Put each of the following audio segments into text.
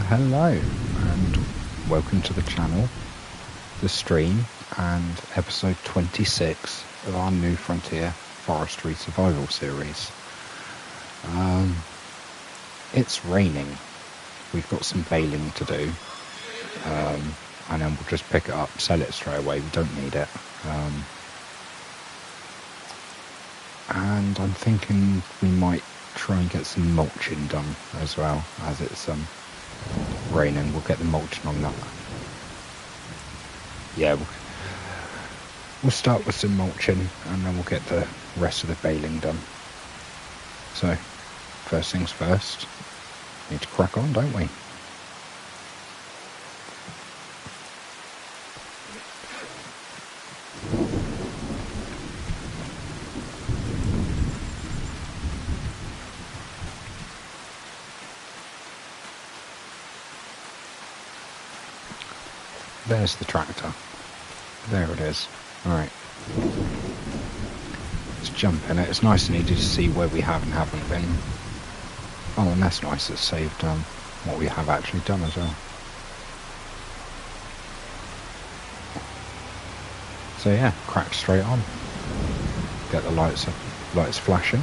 Hello, and welcome to the channel, the stream, and episode 26 of our New Frontier Forestry Survival series. It's raining. We've got some baling to do, and then we'll just pick it up, sell it straight away. We don't need it. And I'm thinking we might try and get some mulching done as well, as it's raining. We'll get the mulching on that. Yeah, we'll start with some mulching and then we'll get the rest of the baling done. So first things first, need to crack on, don't we? There's the tractor. There it is. Alright. Let's jump in it. It's nice and easy to see where we have and haven't been. Oh, and that's nice. It's saved what we have actually done as well. So yeah, crack straight on. Get the lights flashing.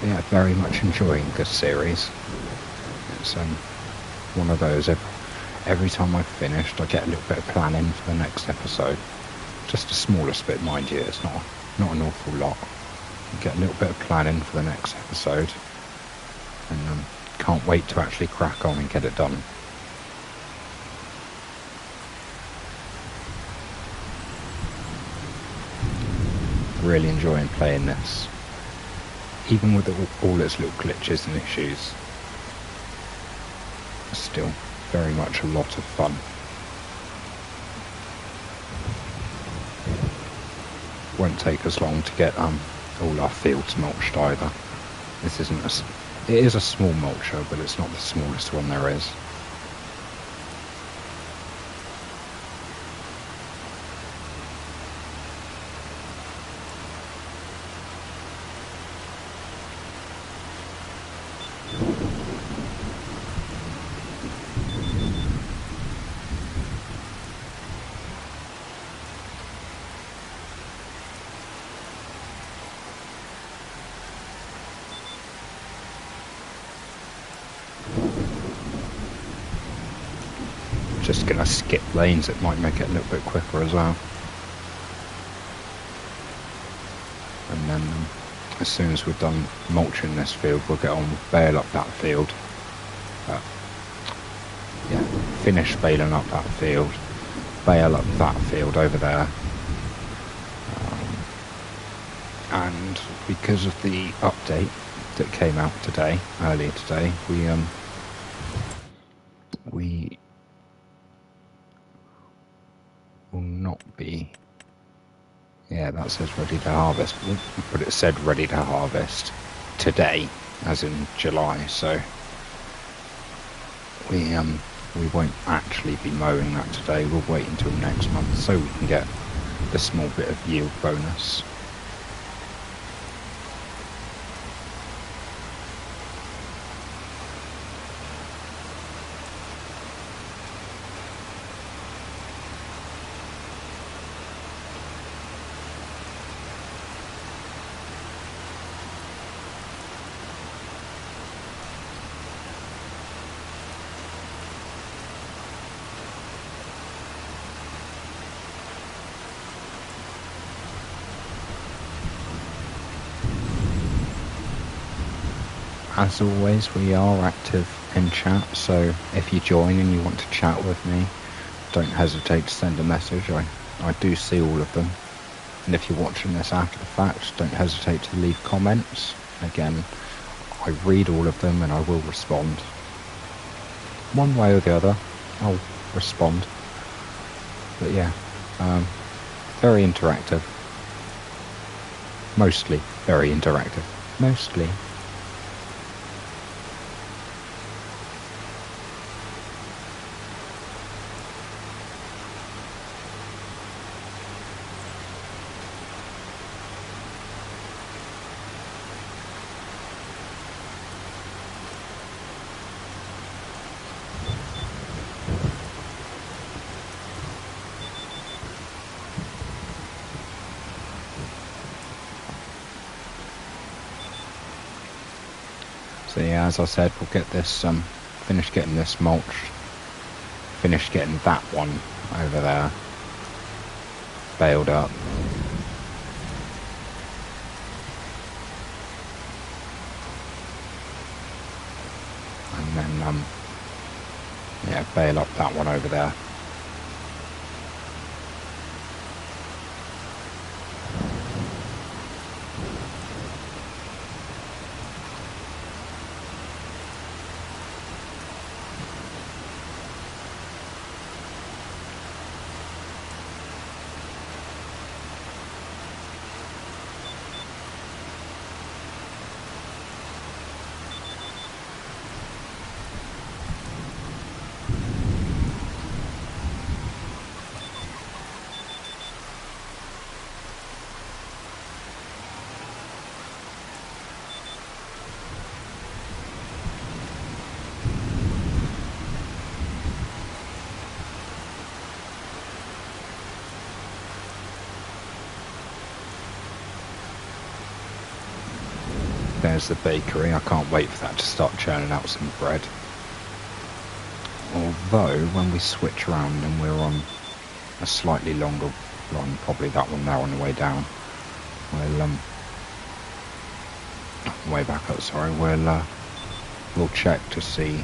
Yeah, very much enjoying this series. It's one of those, every time I've finished I get a little bit of planning for the next episode. Just the smallest bit, mind you, it's not an awful lot. I get a little bit of planning for the next episode, and can't wait to actually crack on and get it done. Really enjoying playing this. Even with all its little glitches and issues, it's still very much a lot of fun. Won't take us long to get all our fields mulched either. This isn't it is a small mulcher, but it's not the smallest one there is. Just gonna skip lanes, it might make it a little bit quicker as well. And then as soon as we're done mulching this field, we'll get on with bale up that field. Yeah, finish baling up that field, bale up that field over there. And because of the update that came out today, earlier today, we will not be, yeah, that says ready to harvest, but it said ready to harvest today, as in July, so we won't actually be mowing that today. We'll wait until next month so we can get the small bit of yield bonus. as always, we are active in chat, so if you join and you want to chat with me, don't hesitate to send a message. I do see all of them. And if you're watching this after the fact, don't hesitate to leave comments. Again, I read all of them and I will respond. One way or the other, I'll respond. But yeah, very interactive. Mostly very interactive. Mostly. So yeah, as I said, we'll get this, finish getting this mulched, finish getting that one over there baled up. And then, yeah, bale up that one over there. There's the bakery. I can't wait for that to start churning out some bread. Although, when we switch around and we're on a slightly longer run, probably that one there on the way down, way back up, sorry, we'll check to see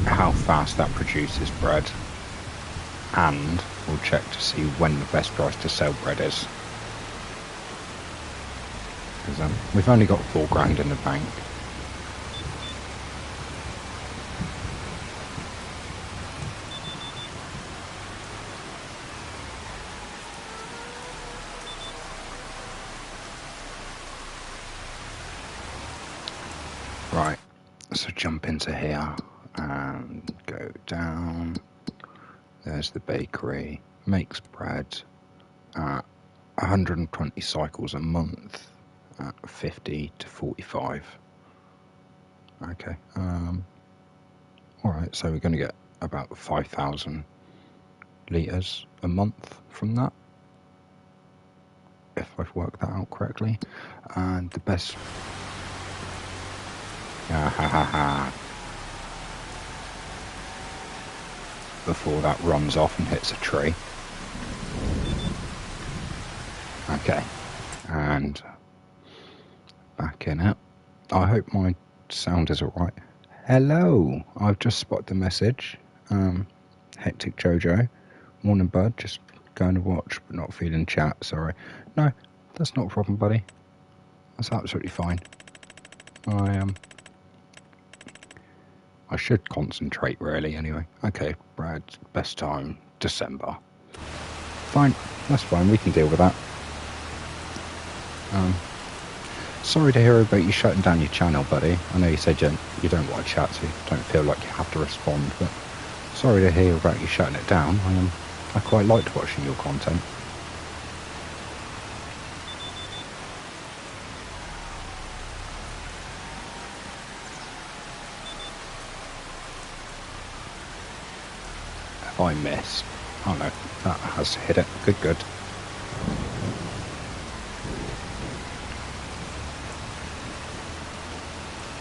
how fast that produces bread, and we'll check to see when the best price to sell bread is. Because we've only got $4,000 in the bank. Right, so jump into here and go down. There's the bakery, makes bread at 120 cycles a month at 50 to 45. Okay, alright, so we're going to get about 5,000 litres a month from that, if I've worked that out correctly. And the best... before that runs off and hits a tree. Okay, and back in it. I hope my sound is alright. Hello, I've just spotted the message. Hectic Jojo, morning bud, just going to watch but not feeling chat, sorry. No, that's not a problem, buddy. That's absolutely fine. I should concentrate really anyway. Okay, Brad, best time, December. Fine, that's fine, we can deal with that. Sorry to hear about you shutting down your channel, buddy. I know you said you don't want to chat, so you don't feel like you have to respond, but sorry to hear about you shutting it down. I quite liked watching your content. Have I missed? Oh no, that has hit it. Good.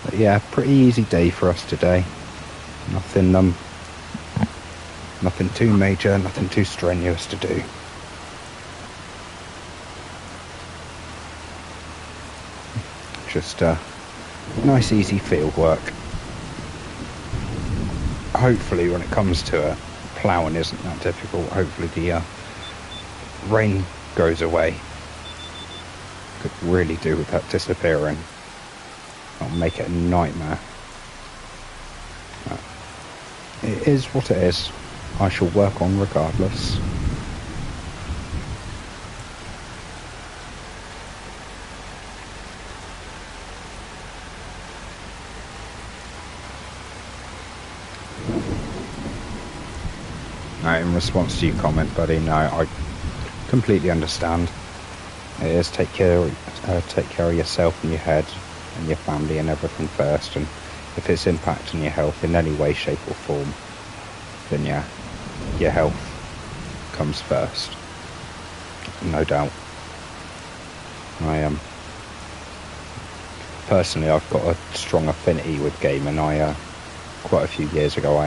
But yeah, pretty easy day for us today. Nothing too major, nothing too strenuous to do. Just Nice easy field work. Hopefully when it comes to it, ploughing isn't that difficult. Hopefully the rain goes away. Could really do with that disappearing. That'll make it a nightmare. But it is what it is. I shall work on regardless. In response to your comment, buddy, no, I completely understand. It is take care of yourself and your head and your family and everything first, and if it's impacting your health in any way, shape or form, then yeah, your health comes first, no doubt. I personally, I've got a strong affinity with gaming. Quite a few years ago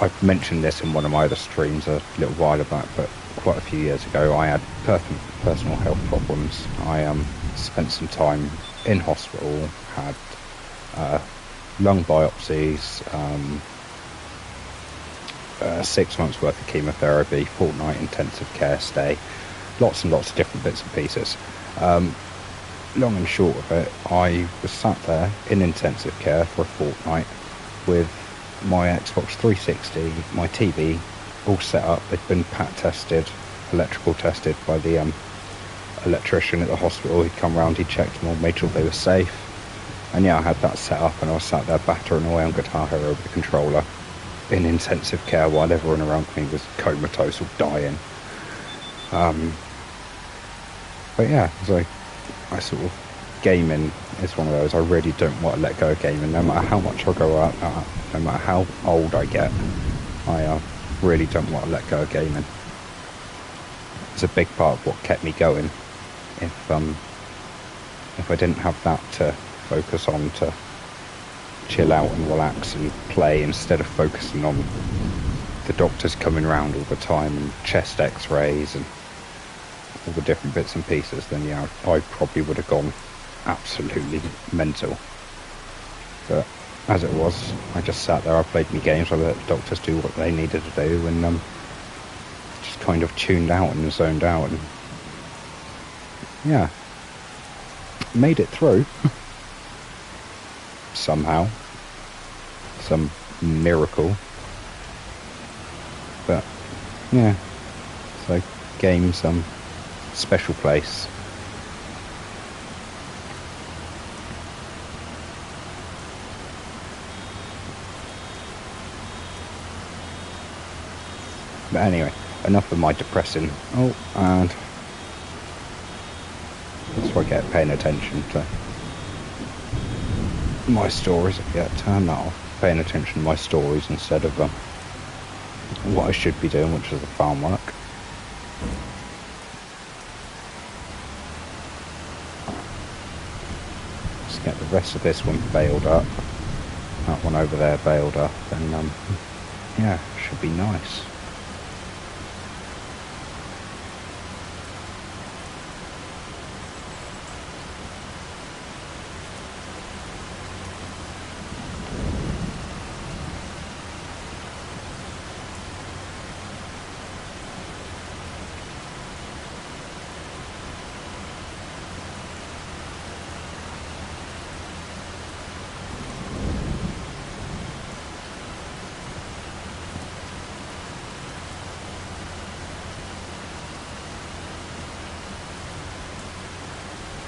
I mentioned this in one of my other streams a little while back, but quite a few years ago I had personal health problems. I spent some time in hospital, had lung biopsies, 6 months worth of chemotherapy, fortnight intensive care stay, lots and lots of different bits and pieces. Long and short of it, I was sat there in intensive care for a fortnight with my Xbox 360, my TV, all set up. They'd been pat tested, electrical tested by the electrician at the hospital. He'd come round, he'd checked them all, made sure they were safe. And yeah, I had that set up, and I was sat there battering away on Guitar Hero with the controller in intensive care while everyone around me was comatose or dying. But yeah, so I sort of, gaming is one of those, I really don't want to let go of gaming. No matter how much I go out, no matter how old I get, I really don't want to let go of gaming. It's a big part of what kept me going. If I didn't have that to focus on, to chill out and relax and play, instead of focusing on the doctors coming round all the time and chest x-rays and all the different bits and pieces, then yeah, I probably would have gone absolutely mental. But as it was, I just sat there, I played my games, I let the doctors do what they needed to do, and just kind of tuned out and zoned out, and yeah, made it through. Somehow, some miracle. But yeah, so games, special place. But anyway, enough of my depressing. Oh, and that's why I get paying attention to my stories. I get turn that off, paying attention to my stories instead of what I should be doing, which is the farm work. Let's get the rest of this one baled up. That one over there baled up, and yeah, should be nice.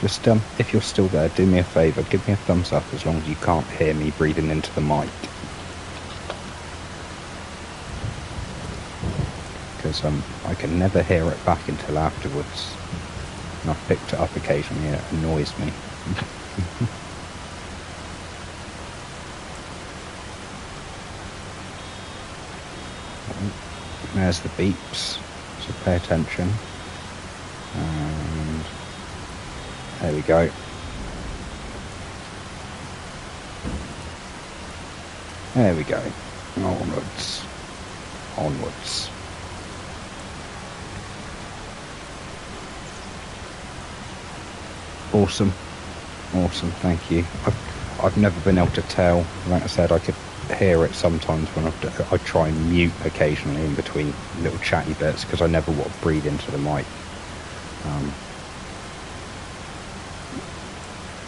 Just, if you're still there, do me a favour, give me a thumbs up as long as you can't hear me breathing into the mic. Because I can never hear it back until afterwards. And I've picked it up occasionally and it annoys me. There's the beeps, so pay attention. And there we go. There we go. Onwards. Onwards. Awesome. Awesome, thank you. I've never been able to tell. Like I said, I could hear it sometimes when I try and mute occasionally in between little chatty bits because I never want to breathe into the mic.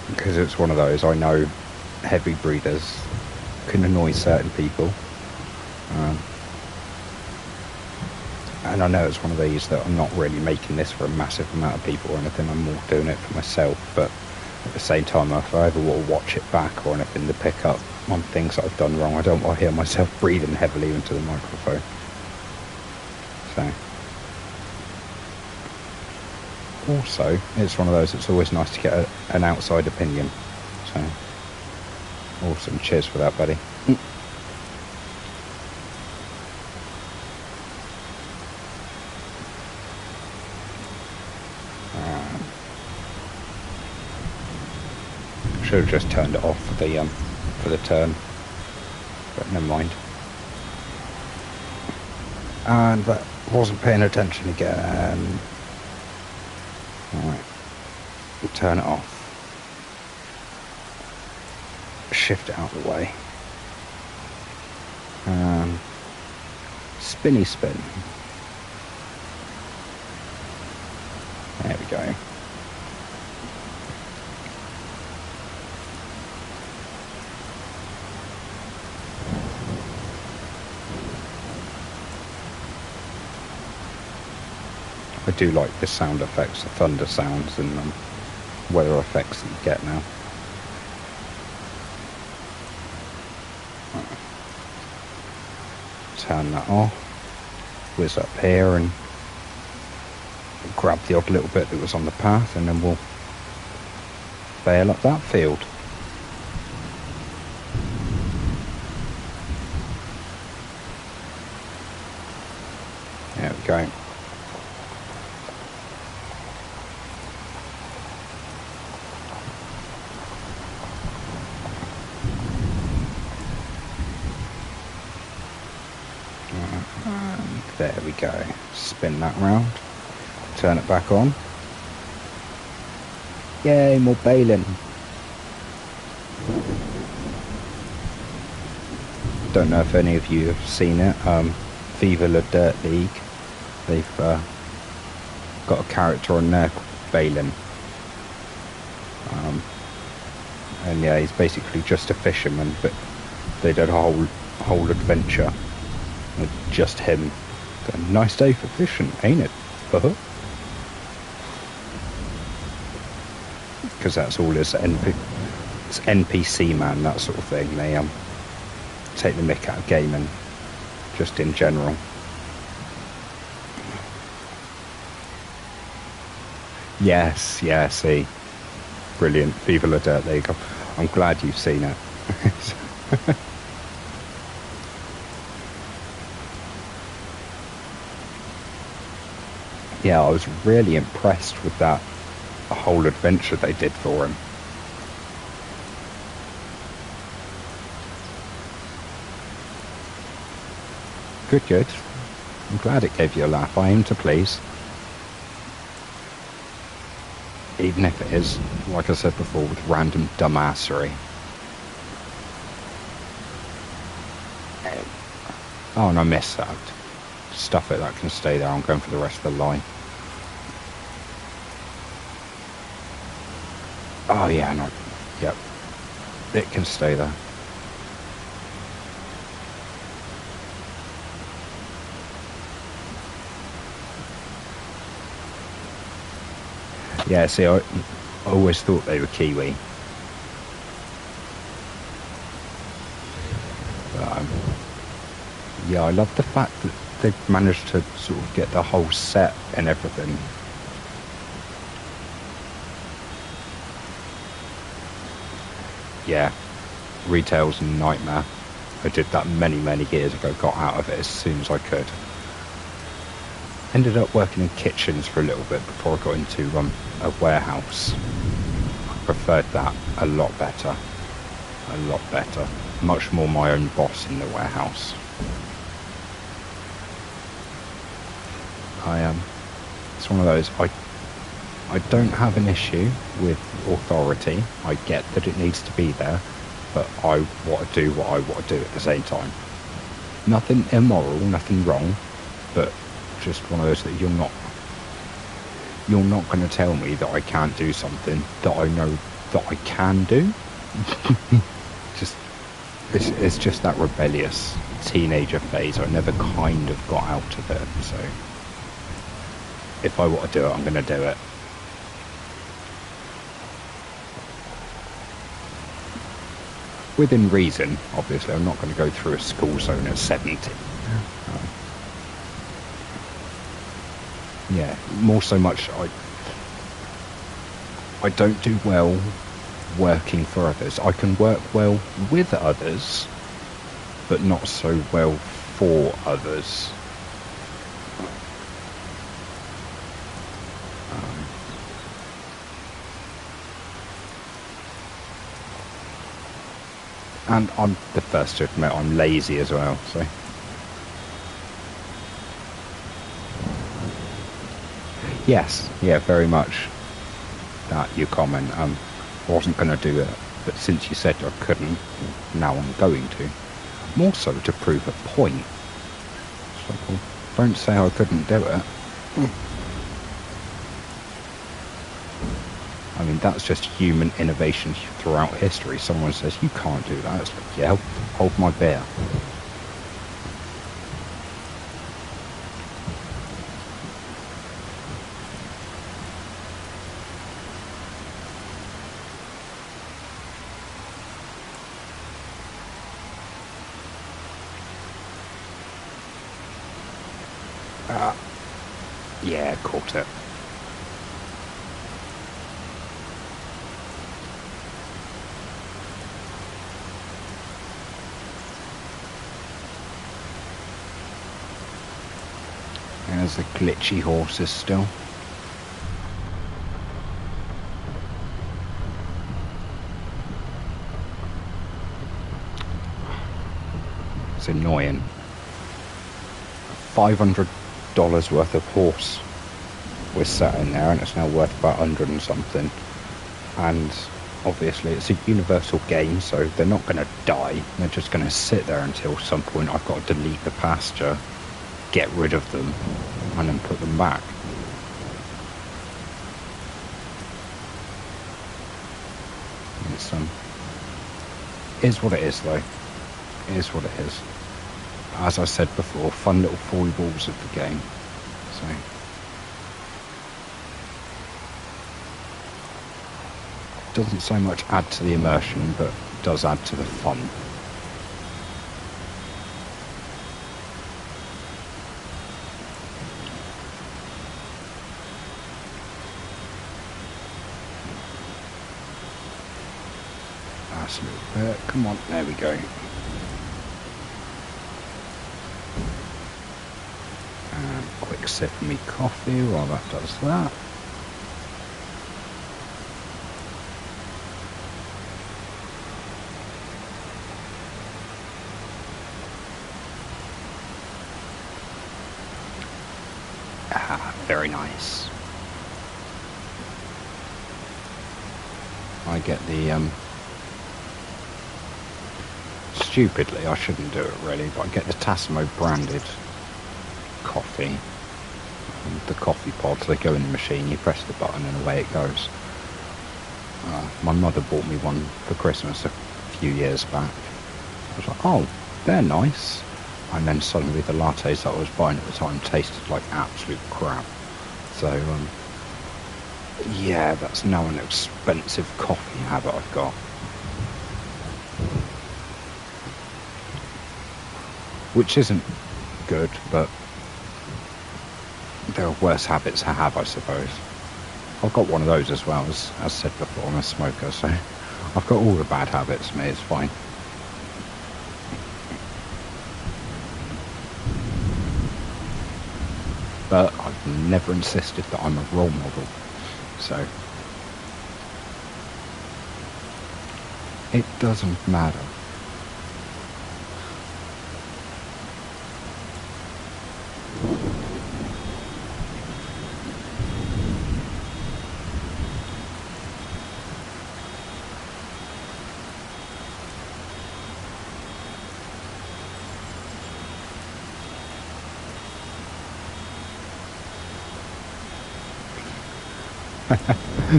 Because it's one of those, I know heavy breathers can annoy certain people. And I know it's one of these that I'm not really making this for a massive amount of people or anything. I'm more doing it for myself. But at the same time, if I ever want to watch it back or anything to pick up on things that I've done wrong, I don't want to hear myself breathing heavily into the microphone. So, also, it's one of those, it's always nice to get an outside opinion. So, awesome. Cheers for that, buddy. Should have just turned it off for the turn, but never mind. And that wasn't paying attention again. Alright, turn it off. Shift it out of the way. Spinny spin. There we go. I do like the sound effects, the thunder sounds and weather effects that you get now. Turn that off, whiz up here and grab the odd little bit that was on the path, and then we'll bale up that field. There we go. There we go. Spin that round. Turn it back on. Yay, more baling. Don't know if any of you have seen it. Viva La Dirt League. They've got a character on there called Balin. And yeah, he's basically just a fisherman, but they did a whole adventure with just him. A nice day for fishing, ain't it? Because that's all his NPC man, that sort of thing. They take the mick out of gaming, just in general. Yes, yeah, see. Brilliant. Viva La Dirt League. I'm glad you've seen it. Yeah, I was really impressed with that whole adventure they did for him. Good, good. I'm glad it gave you a laugh. I aim to please. Even if it is, like I said before, with random dumbassery. Oh, and I missed that. Stuff it, that can stay there. I'm going for the rest of the line. Oh yeah, no, yep, it can stay there. Yeah, see, I always thought they were Kiwi. Yeah, I love the fact that they've managed to sort of get the whole set and everything. Yeah, retail's a nightmare. I did that many years ago, got out of it as soon as I could. Ended up working in kitchens for a little bit before I got into a warehouse. I preferred that a lot better. A lot better. Much more my own boss in the warehouse. It's one of those, I I don't have an issue with authority. I get that it needs to be there, but I want to do what I want to do at the same time. Nothing immoral, nothing wrong, but just one of those that you're not going to tell me that I can't do something that I know that I can do. It's just that rebellious teenager phase. I never kind of got out of it, so if I want to do it, I'm going to do it. Within reason, obviously. I'm not going to go through a school zone at 70. Yeah, more so much I don't do well working for others. I can work well with others, but not so well for others. And I'm the first to admit I'm lazy as well, so. Yes, yeah, very much that you comment. I wasn't going to do it, but since you said I couldn't, now I'm going to. More so to prove a point. It's like, well, don't say I couldn't do it. I mean, that's just human innovation throughout history. Someone says, you can't do that. It's like, yeah, hold my beer. Yeah, caught it. There's the glitchy horses still. It's annoying. $500 worth of horse was sat in there, and it's now worth about 100 and something. And obviously it's a universal game, so they're not going to die. They're just going to sit there until some point I've got to delete the pasture, get rid of them, and then put them back. It's is what it is, though. It is what it is. As I said before, fun little foibles of the game. So doesn't so much add to the immersion, but does add to the fun. That's a little bit. Come on, there we go. And quick sip of me coffee while that does that. Very nice. I get the stupidly, I shouldn't do it really, but I get the Tassimo branded coffee. The coffee pods, they go in the machine, you press the button and away it goes. My mother bought me one for Christmas a few years back. I was like, oh, they're nice. And then suddenly the lattes that I was buying at the time tasted like absolute crap. So, yeah, that's now an expensive coffee habit I've got. Which isn't good, but there are worse habits to have, I suppose. I've got one of those as well, as said before, I'm a smoker, so I've got all the bad habits, mate, it's fine. But I've never insisted that I'm a role model, so it doesn't matter.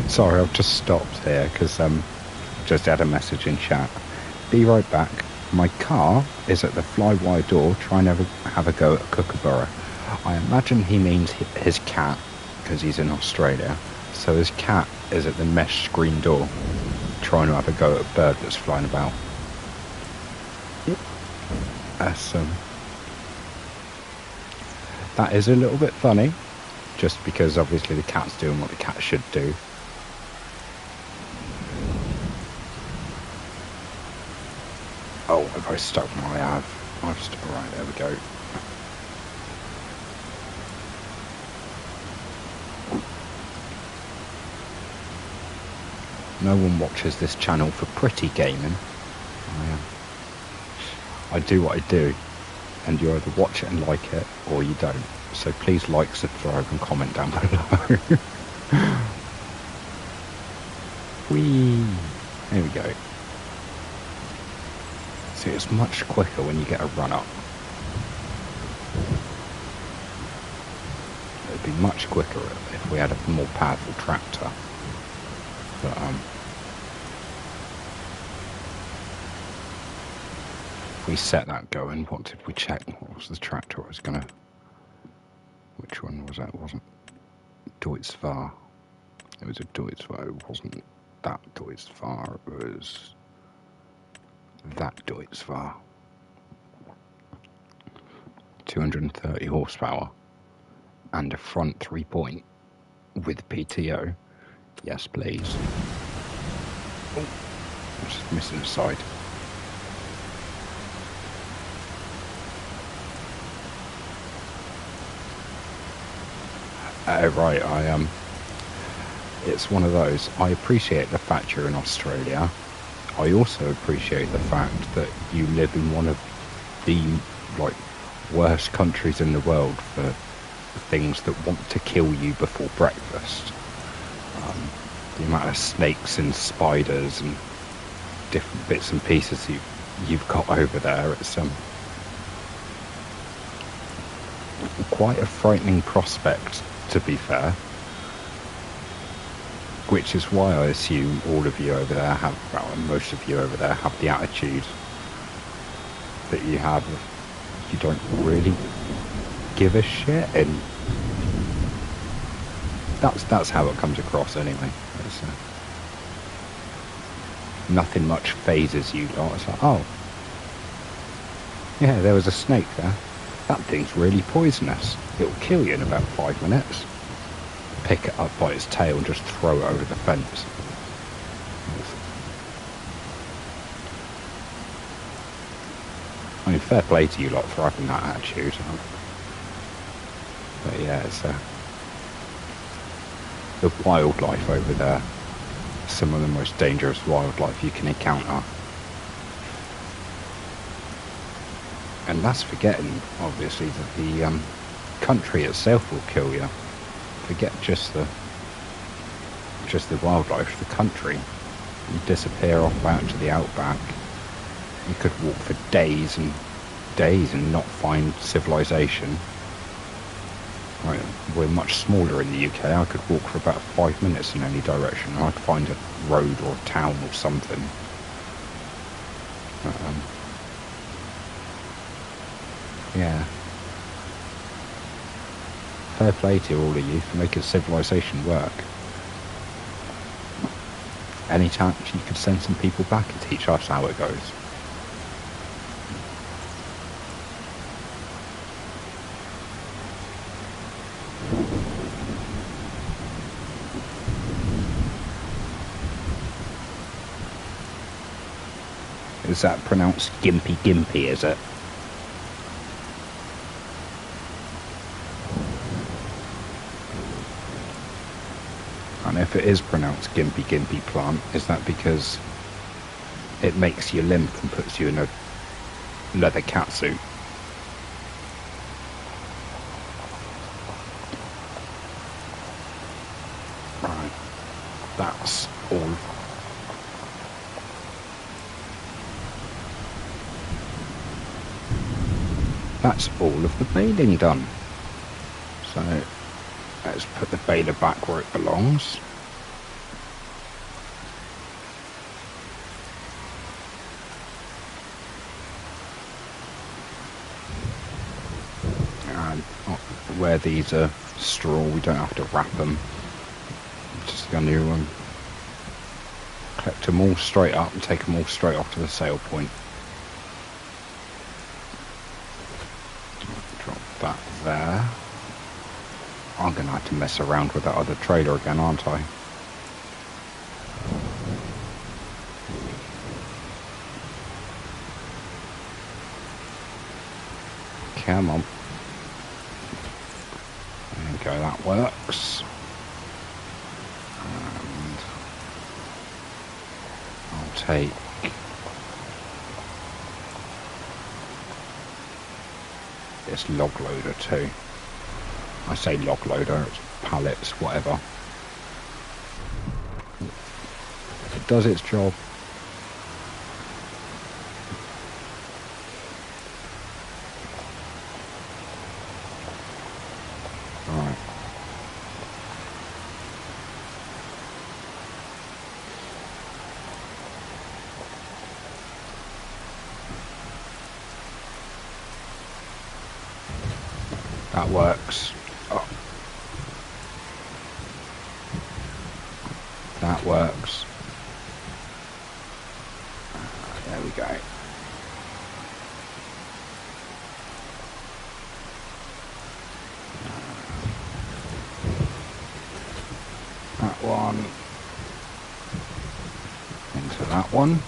Sorry, I've just stopped here because just had a message in chat. Be right back. My car is at the flywire door trying to have a go at a kookaburra. I imagine he means his cat because he's in Australia. So his cat is at the mesh screen door trying to have a go at a bird that's flying about. That's, that is a little bit funny, just because obviously the cat's doing what the cat should do. Oh, have I stuck? I have. I've stuck. Right, there we go. No one watches this channel for pretty gaming. I do what I do, and you either watch it and like it, or you don't. So please like, subscribe, and comment down below. Whee! There we go. See, it's much quicker when you get a run up. It'd be much quicker if we had a more powerful tractor. But if we set that going, what did we check? What was the tractor I was gonna? Which one was that? It wasn't Deutz-Fahr. It was a Deutz-Fahr. It wasn't that Deutz-Fahr. It was that Deutz-Fahr. 230 horsepower and a front 3-point with PTO. Yes, please. Oh, I'm just missing a side. Right, it's one of those. I appreciate the fact you're in Australia. I also appreciate the fact that you live in one of the worst countries in the world for things that want to kill you before breakfast. The amount of snakes and spiders and different bits and pieces you've got over there, it's quite a frightening prospect, to be fair. Which is why I assume all of you over there have, well, most of you over there have the attitude that you have. You don't really give a shit, and that's how it comes across anyway. It's, nothing much phases you lot. It's like, oh, yeah, there was a snake there. That thing's really poisonous. It'll kill you in about 5 minutes. Pick it up by its tail and just throw it over the fence. I mean, fair play to you lot for having that attitude. But yeah, it's the wildlife over there. Some of the most dangerous wildlife you can encounter. And that's forgetting, obviously, that the country itself will kill you. Forget just the wildlife, the country. You disappear off out to the outback. You could walk for days and days and not find civilization. Right, we're much smaller in the UK. I could walk for about 5 minutes in any direction and I'd find a road or a town or something. Yeah. Fair play to all of you for making civilization work. Any chance you could send some people back and teach us how it goes. Is that pronounced gimpy gimpy, is it? And if it is pronounced gimpy gimpy plant, is that because it makes you limp and puts you in a leather catsuit? Right, that's all. That's all of the baling done. So let's put the baler back where it belongs. where these are straw, we don't have to wrap them. Just going to collect them all straight up and take them all straight off to the sale point. Drop that there. I'm going to have to mess around with that other trailer again, aren't I? Come on. There we go, that works. And I'll take this log loader too. I say log loader, it's pallets, whatever. It does its job. Alright. That works. Oh. That works. There we go. That one. Into that one.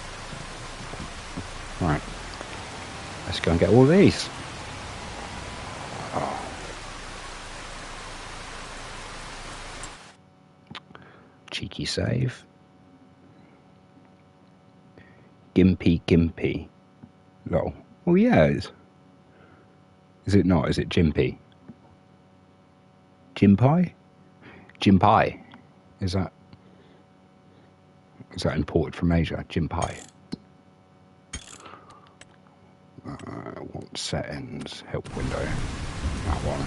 Right. Let's go and get all these. Cheeky save. Gimpy. Lol. Oh yeah. Is it not? Is it Jimpy? Jimpai? Jimpai. Is that imported from Asia? Jimpai. Want settings, help window. That one.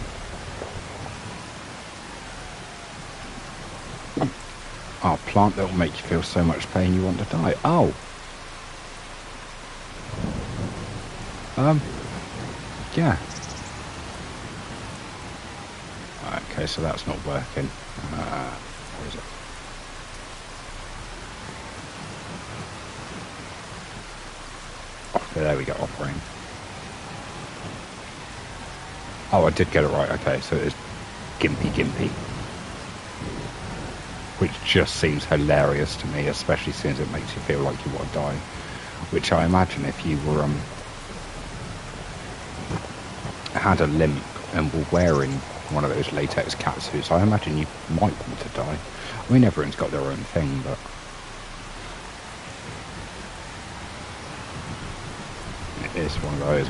Oh, plant that will make you feel so much pain you want to die. Oh. Yeah. Okay, so that's not working. Where is it? Oh, there we go, offering. Oh, I did get it right. Okay, so it is Gimpy. Which just seems hilarious to me, especially since it makes you feel like you want to die. Which I imagine if you were had a limp and were wearing one of those latex catsuits, I imagine you might want to die. I mean, everyone's got their own thing, but it is one of those.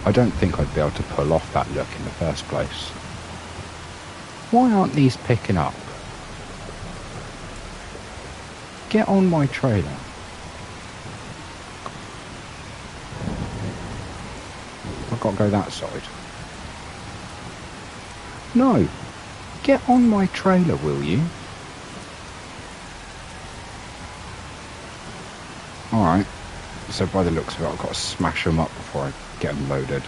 I don't think I'd be able to pull off that look in the first place. Why aren't these picking up? Get on my trailer. I've got to go that side. No. Get on my trailer, will you? Alright. So by the looks of it, I've got to smash them up before I get them loaded.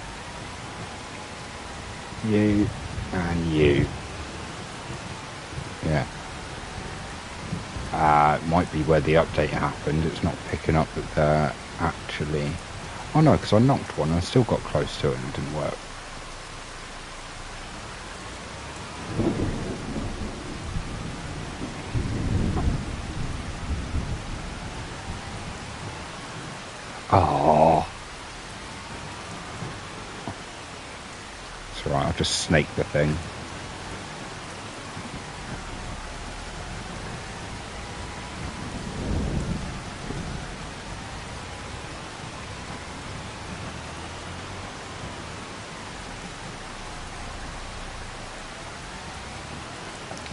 You and you. Yeah. It might be where the update happened. It's not picking up that they're actually... Oh no, because I knocked one and I still got close to it and it didn't work. Oh. It's alright, I'll just snake the thing.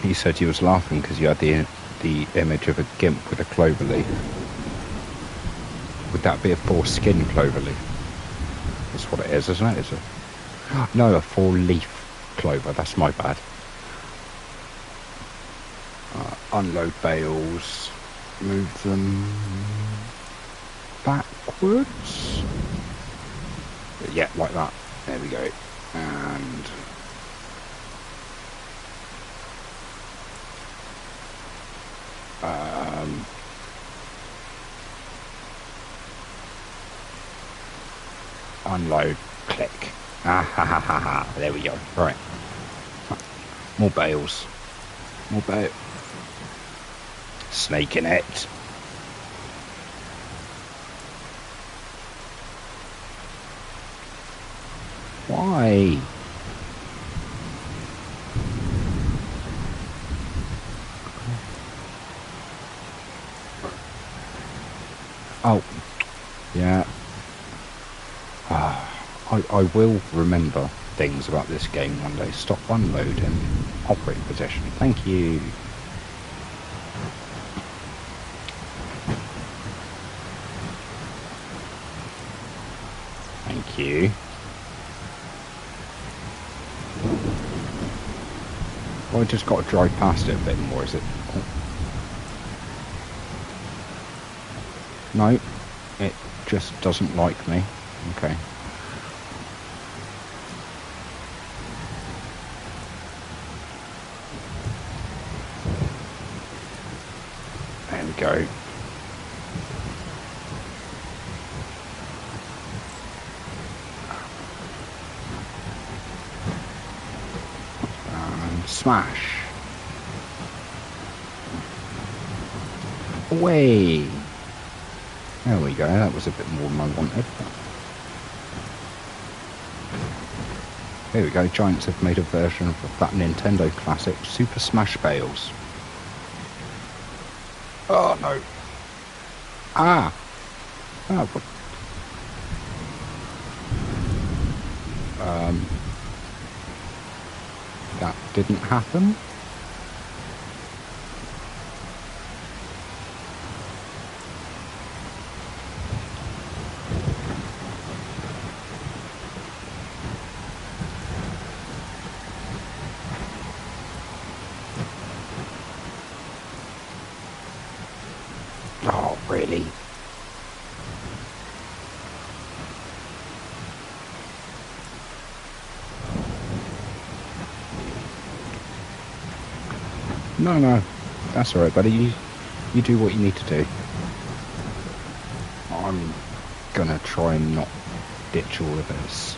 He said he was laughing because you had the image of a gimp with a clover leaf. Would that be a foreskin clover leaf? That's what it is, isn't it? Is it? No, a 4-leaf clover. That's my bad. Unload bales. Move them backwards. Yeah, like that. There we go. And unload, click. Ah ha ha ha ha. There we go. Right. More bales. More bale. Snake in it. Why? Oh, yeah. I will remember things about this game one day. Stop unload and operating position. Thank you. Thank you. Well, I just got to drive past it a bit more, is it? Oh. No, it just doesn't like me. Okay. There we go. And smash. Away. There we go, that was a bit more than I wanted. There we go, Giants have made a version of that Nintendo classic, Super Smash Bales. Oh no. Ah. Oh, what? That didn't happen. Oh, really? No, that's alright, buddy. You do what you need to do. I'm gonna try and not ditch all of this.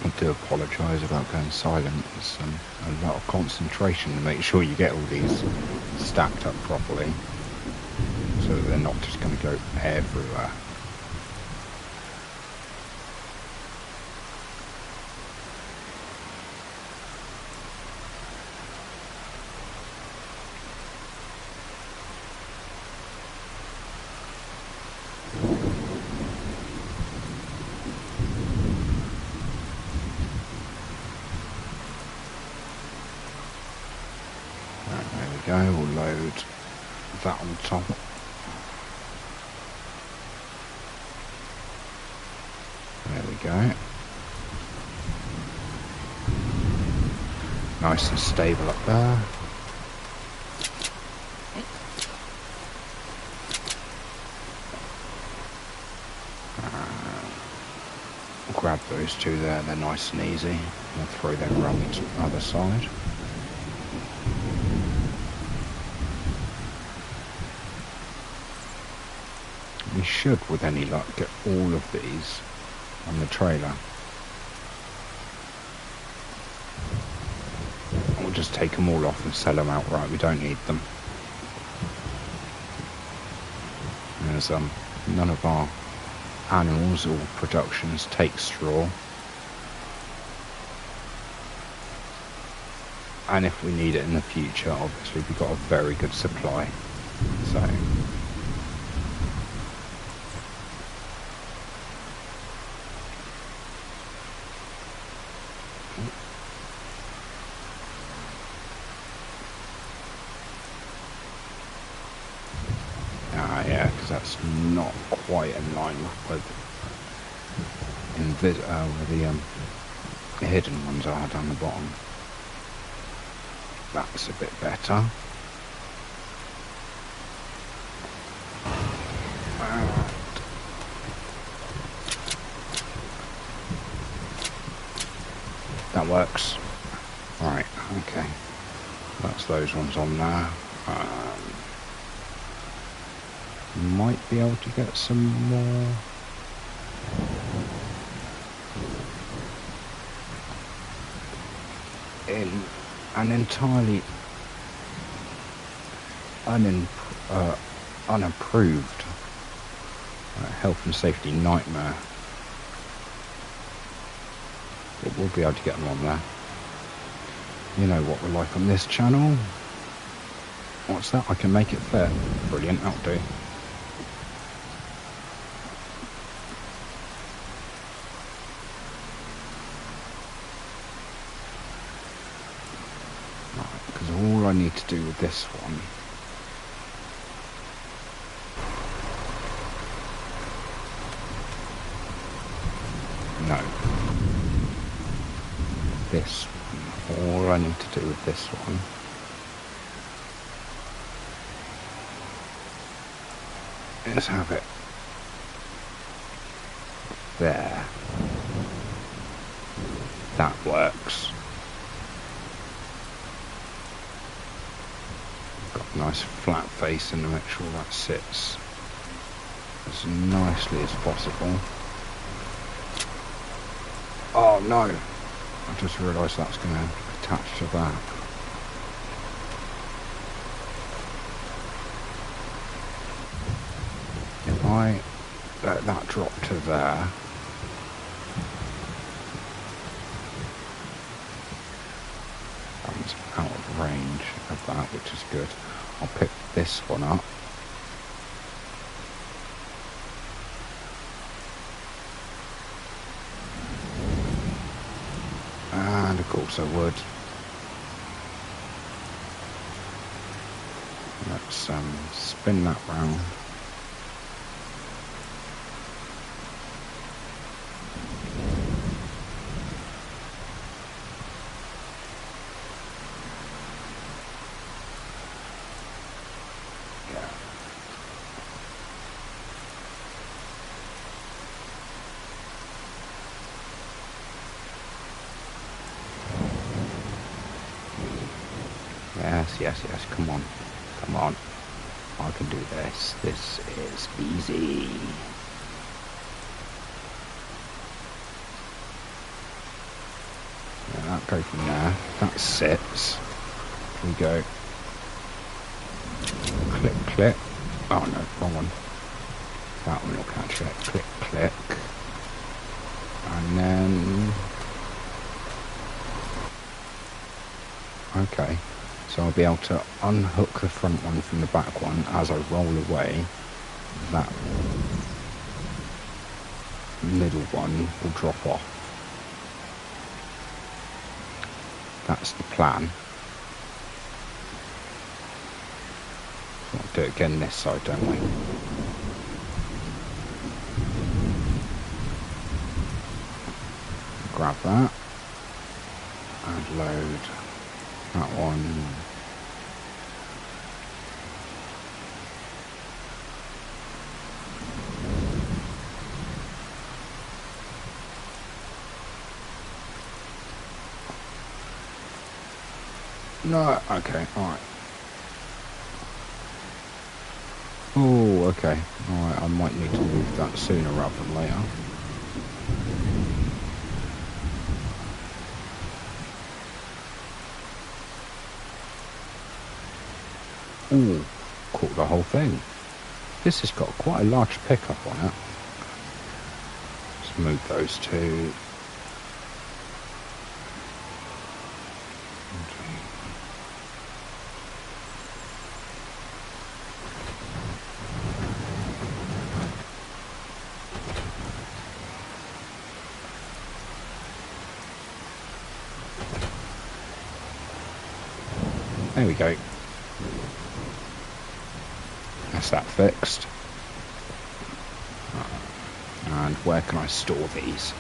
I do apologise about going silent. It's a lot of concentration to make sure you get all these stacked up properly, so that they're not just going to go everywhere. Go, we'll load that on top. There we go. Nice and stable up there. Grab those two there, they're nice and easy. I'll throw them around to the other side. We should, with any luck, get all of these on the trailer. We'll just take them all off and sell them outright. We don't need them. There's none of our animals or productions take straw. And if we need it in the future, obviously we've got a very good supply. So yeah, because that's not quite in line with where the hidden ones are down the bottom. That's a bit better. That works. Right, okay. That's those ones on there. Might be able to get some more. In an entirely unapproved health and safety nightmare, but we'll be able to get them on there. You know what we're like on this channel. What's that? I can make it fit. Brilliant, that'll do. All I need to do with this one this one, all I need to do with this one is have it there. That works. Nice flat face and make sure that sits as nicely as possible. Oh no, I just realised that's going to attach to that. If I let that drop to there, comes out of range of that, which is good. I'll pick this one up. And of course I would. Let's spin that round. Yes, come on, I can do this, this is easy. that, go from there. That sits. We go. Click, click. Oh no, wrong one. That one will catch it. Click, click. And then... Okay. So I'll be able to unhook the front one from the back one as I roll away. That middle one will drop off. That's the plan. So we'll do it again this side, don't we? Grab that and load that one. No, okay, alright. Oh, okay. Alright, I might need to move that sooner rather than later. Ooh, caught the whole thing. This has got quite a large pickup on it. Let's move those two. There we go. That's that fixed. And where can I store these?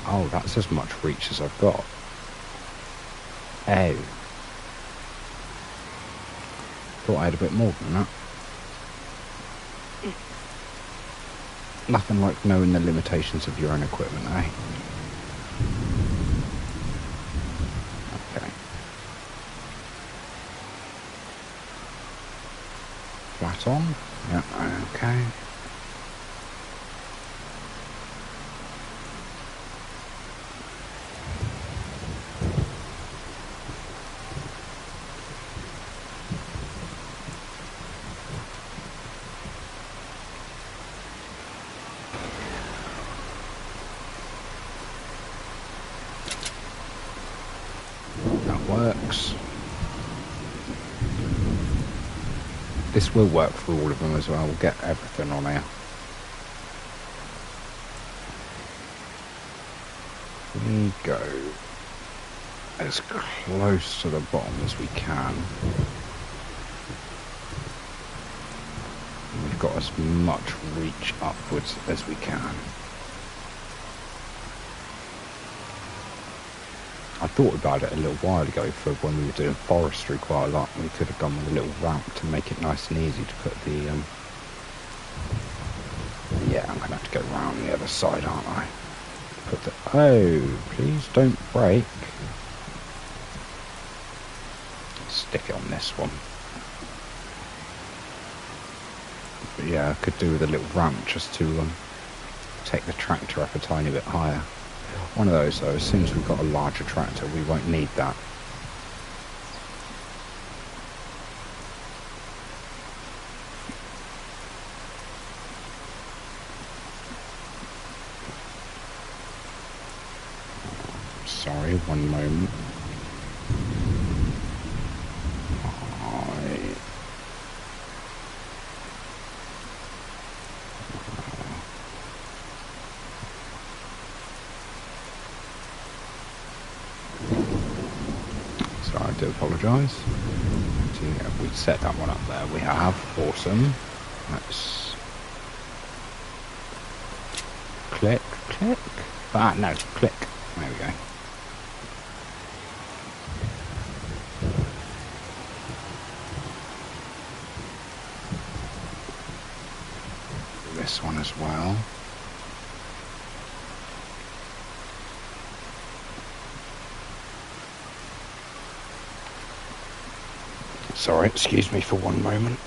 Oh, that's as much reach as I've got. Oh. Thought I had a bit more than that. Nothing like knowing the limitations of your own equipment, eh? Okay. Flat on? Yeah, okay. Works. This will work for all of them as well. We'll get everything on here. We go as close to the bottom as we can. We've got as much reach upwards as we can. I thought about it a little while ago for when we were doing forestry quite a lot. We could have gone with a little ramp to make it nice and easy to put the... Yeah, I'm going to have to go around the other side, aren't I? Put the... Oh, please don't break. Stick it on this one. But yeah, I could do with a little ramp just to take the tractor up a tiny bit higher. One of those though, as soon as we've got a larger tractor, we won't need that. Sorry, one moment. I do apologise. Have we set that one up there? We have. Awesome. Let's click, click. Ah, no, click. There we go. This one as well. Sorry, excuse me for one moment.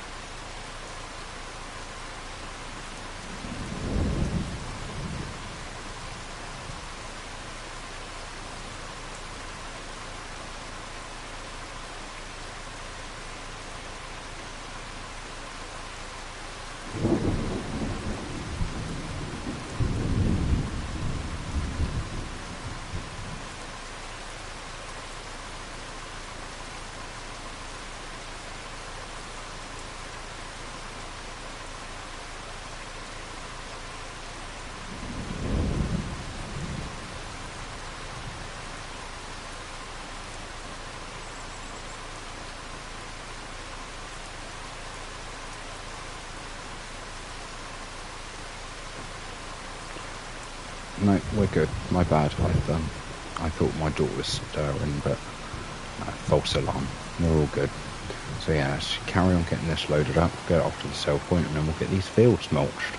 No, we're good. My bad. I thought my door was stirring, but false alarm. We're all good. So yeah, let's carry on getting this loaded up, get it off to the sell point, and then we'll get these fields mulched.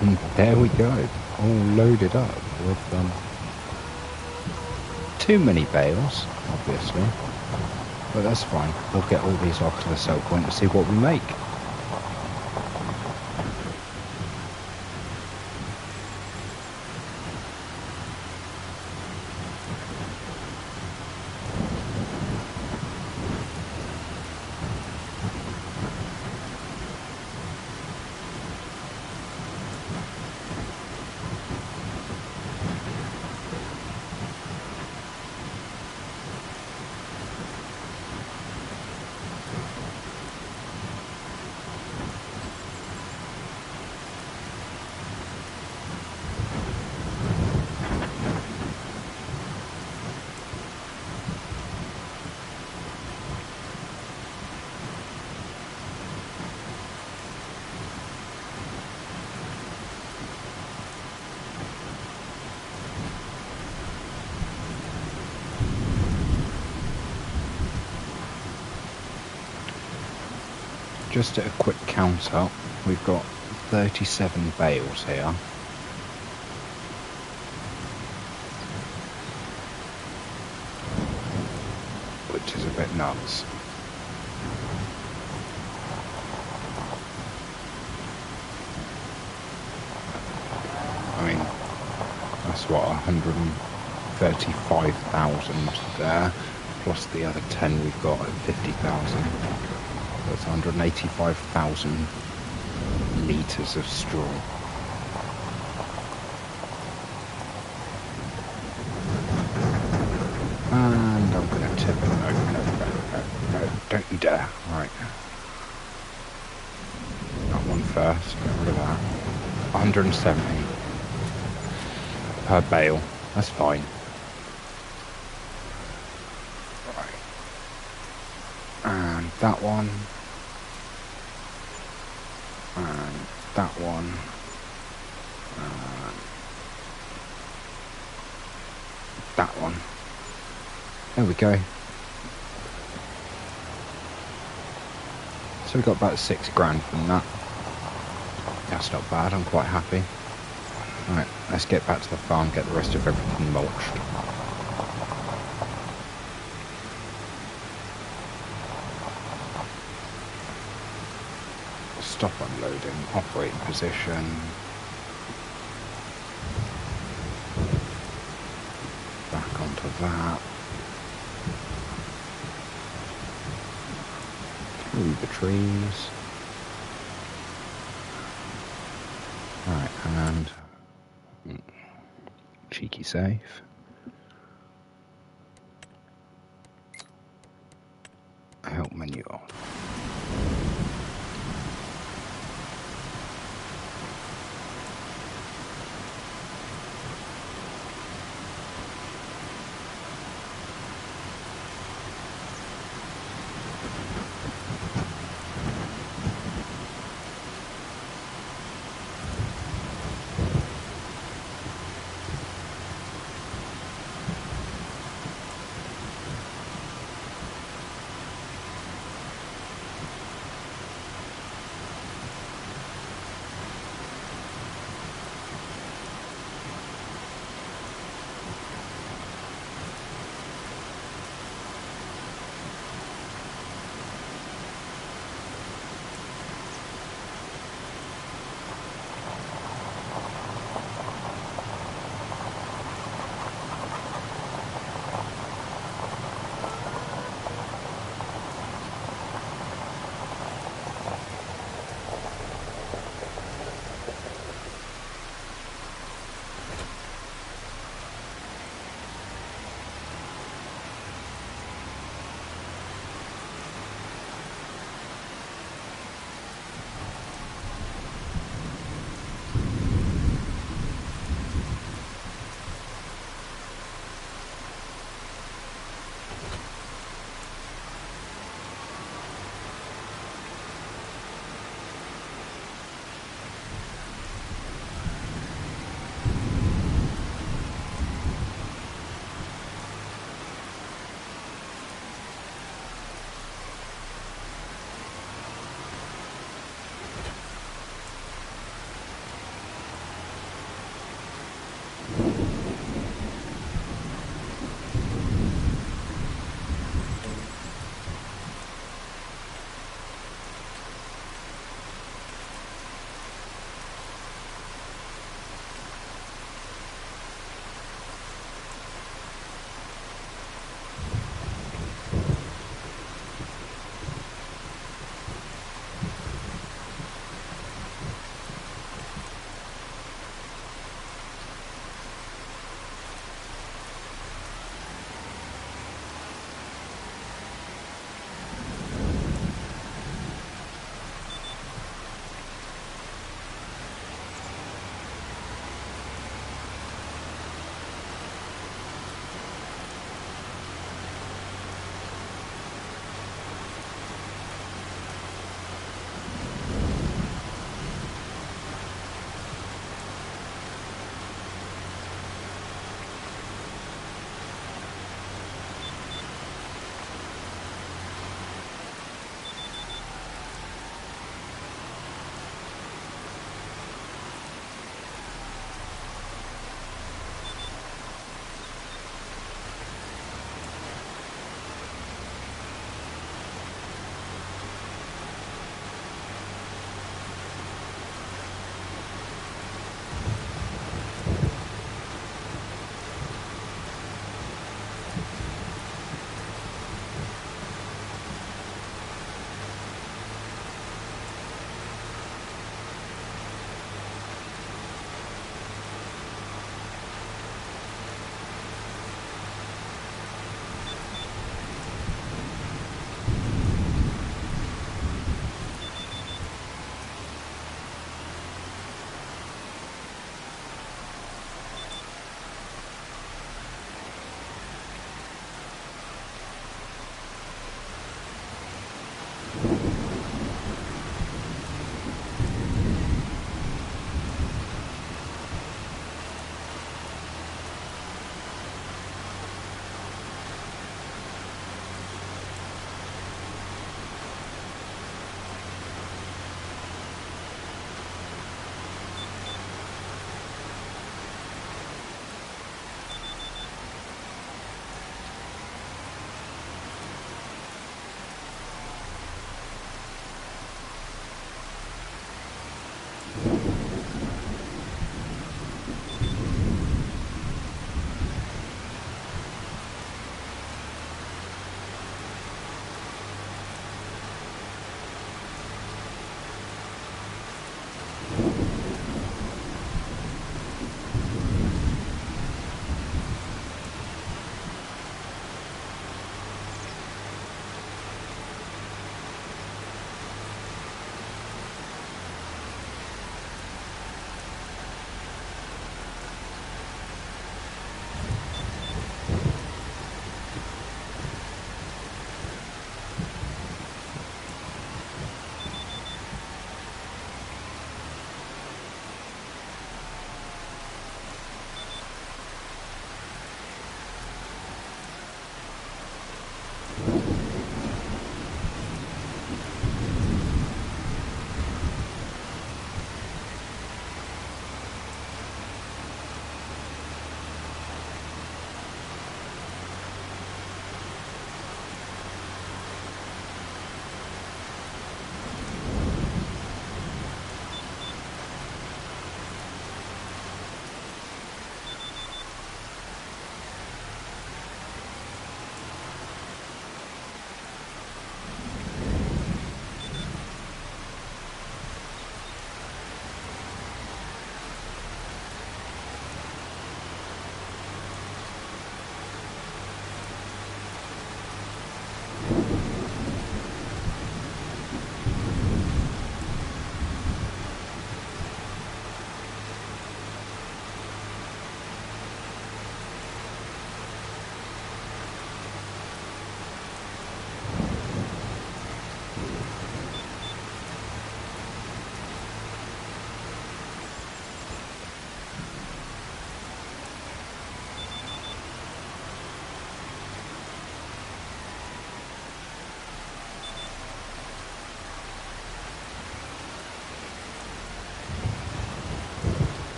And there we go, all loaded up with too many bales, obviously, but that's fine. We'll get all these off to the sell point and see what we make. Just at a quick count up, we've got 37 bales here. Which is a bit nuts. I mean, that's what, 135,000 there, plus the other 10 we've got at 50,000. That's 185,000 litres of straw. And I'm going to tip it. No, don't you dare. Right. That one first, get rid of that. 170 per bale. That's fine. Right. And that one. And that one, and that one. There we go. So we got about 6 grand from that. That's not bad, I'm quite happy. Right, let's get back to the farm, get the rest of everything mulched. Stop unloading, operating position. Back onto that. Through the trees. Right, and cheeky safe. Help menu off.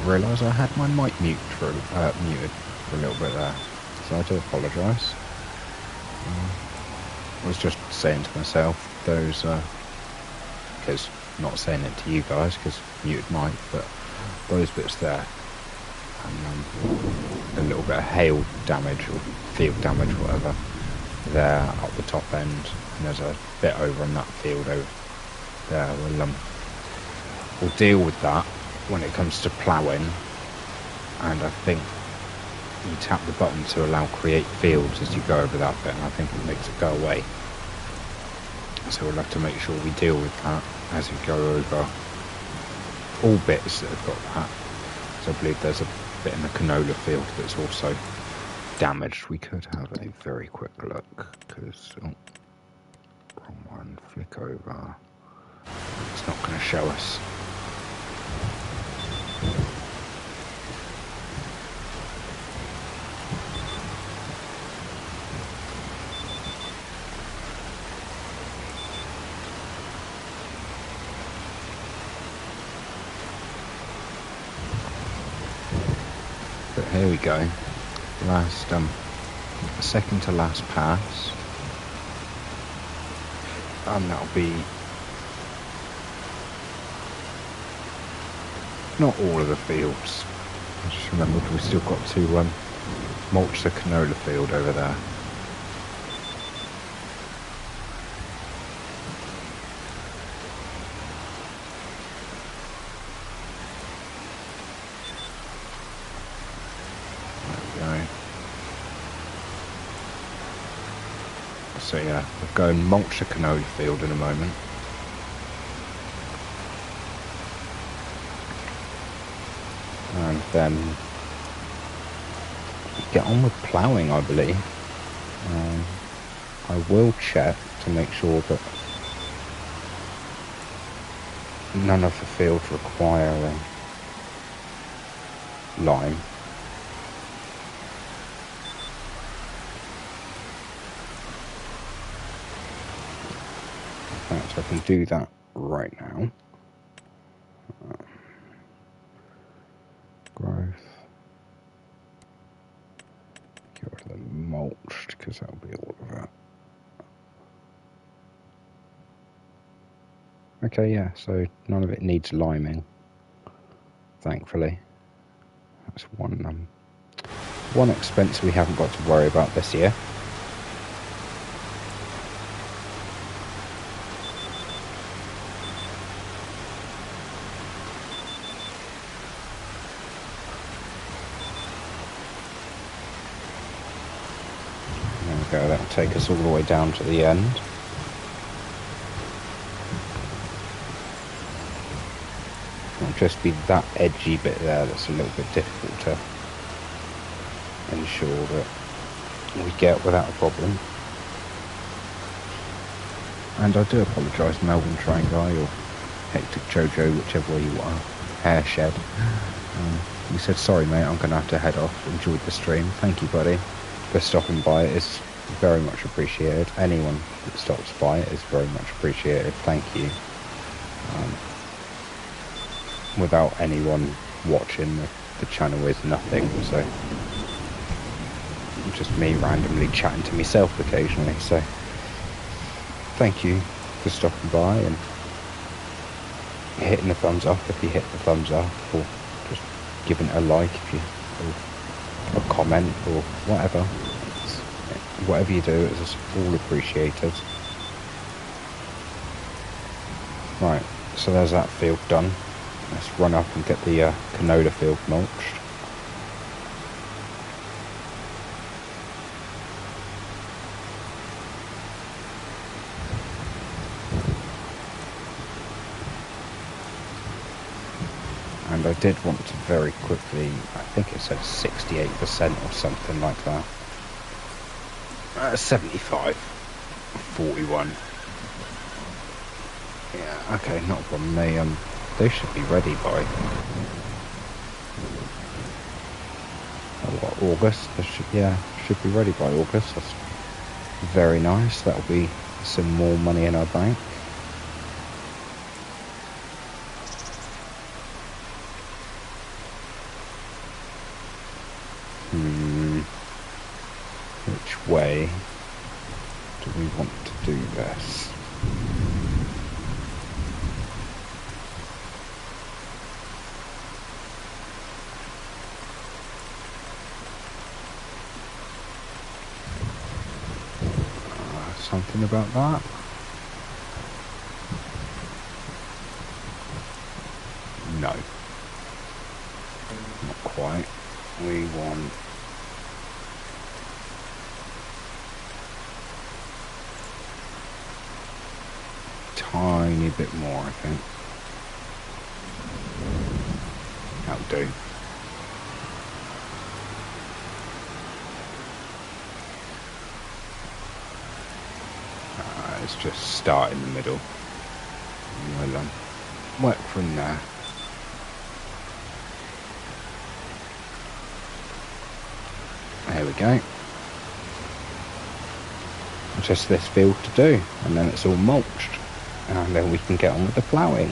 realise I had my mic muted for a little bit there, so I do apologise. I was just saying to myself, because not saying it to you guys, because muted mic, but those bits there, and a little bit of hail damage, or field damage, whatever, there up the top end, and there's a bit over on that field over there. We'll deal with that when it comes to ploughing, and I think you tap the button to allow create fields as you go over that bit, and I think it makes it go away. So we'll have to make sure we deal with that as we go over all bits that have got that. So I believe there's a bit in the canola field that's also damaged. We could have a very quick look, because wrong one, flick over. It's not going to show us. But here we go. Last second to last pass, and that'll be not all of the fields. I just remembered we've still got to mulch the canola field over there. So yeah, we'll go and mulch the canola field in a moment. And then get on with ploughing, I believe. I will check to make sure that none of the fields require lime. So I can do that right now. Growth. Get rid of the mulched, because that'll be all of that. Okay, yeah, so none of it needs liming, thankfully. That's one expense we haven't got to worry about this year. That'll take us all the way down to the end. It'll just be that edgy bit there that's a little bit difficult to ensure that we get without a problem. And I do apologise, Melbourne Train Guy, or Hectic Jojo, whichever way you are, Hairshed. You said, sorry mate, I'm going to have to head off. Enjoyed the stream. Thank you, buddy, for stopping by. It's very much appreciated. Anyone that stops by is very much appreciated. Thank you. Without anyone watching, the channel is nothing, so just me randomly chatting to myself occasionally. So thank you for stopping by and hitting the thumbs up if you hit the thumbs up, or just giving it a like if you, or a comment or whatever. Whatever you do, it's all appreciated. Right, so there's that field done. Let's run up and get the canola field mulched. And I did want to very quickly, I think it said 68% or something like that. 75, 41. Yeah, okay, not a problem. They should be ready by August. They should be ready by August. That's very nice. That'll be some more money in our bank. do this. Something about that? No. Not quite. We want tiny bit more, I think. That'll do. Let's just start in the middle. We'll work from there. There we go. Just this field to do, and then it's all mulched, and then we can get on with the ploughing.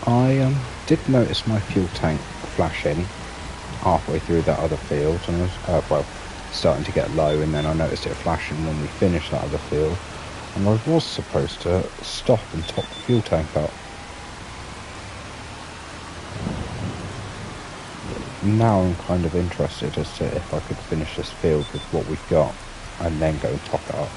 I did notice my fuel tank flashing halfway through that other field, and I was, well, starting to get low, and then I noticed it flashing when we finished that other field, and I was supposed to stop and top the fuel tank up. Now I'm kind of interested as to if I could finish this field with what we've got, and then go and top it up.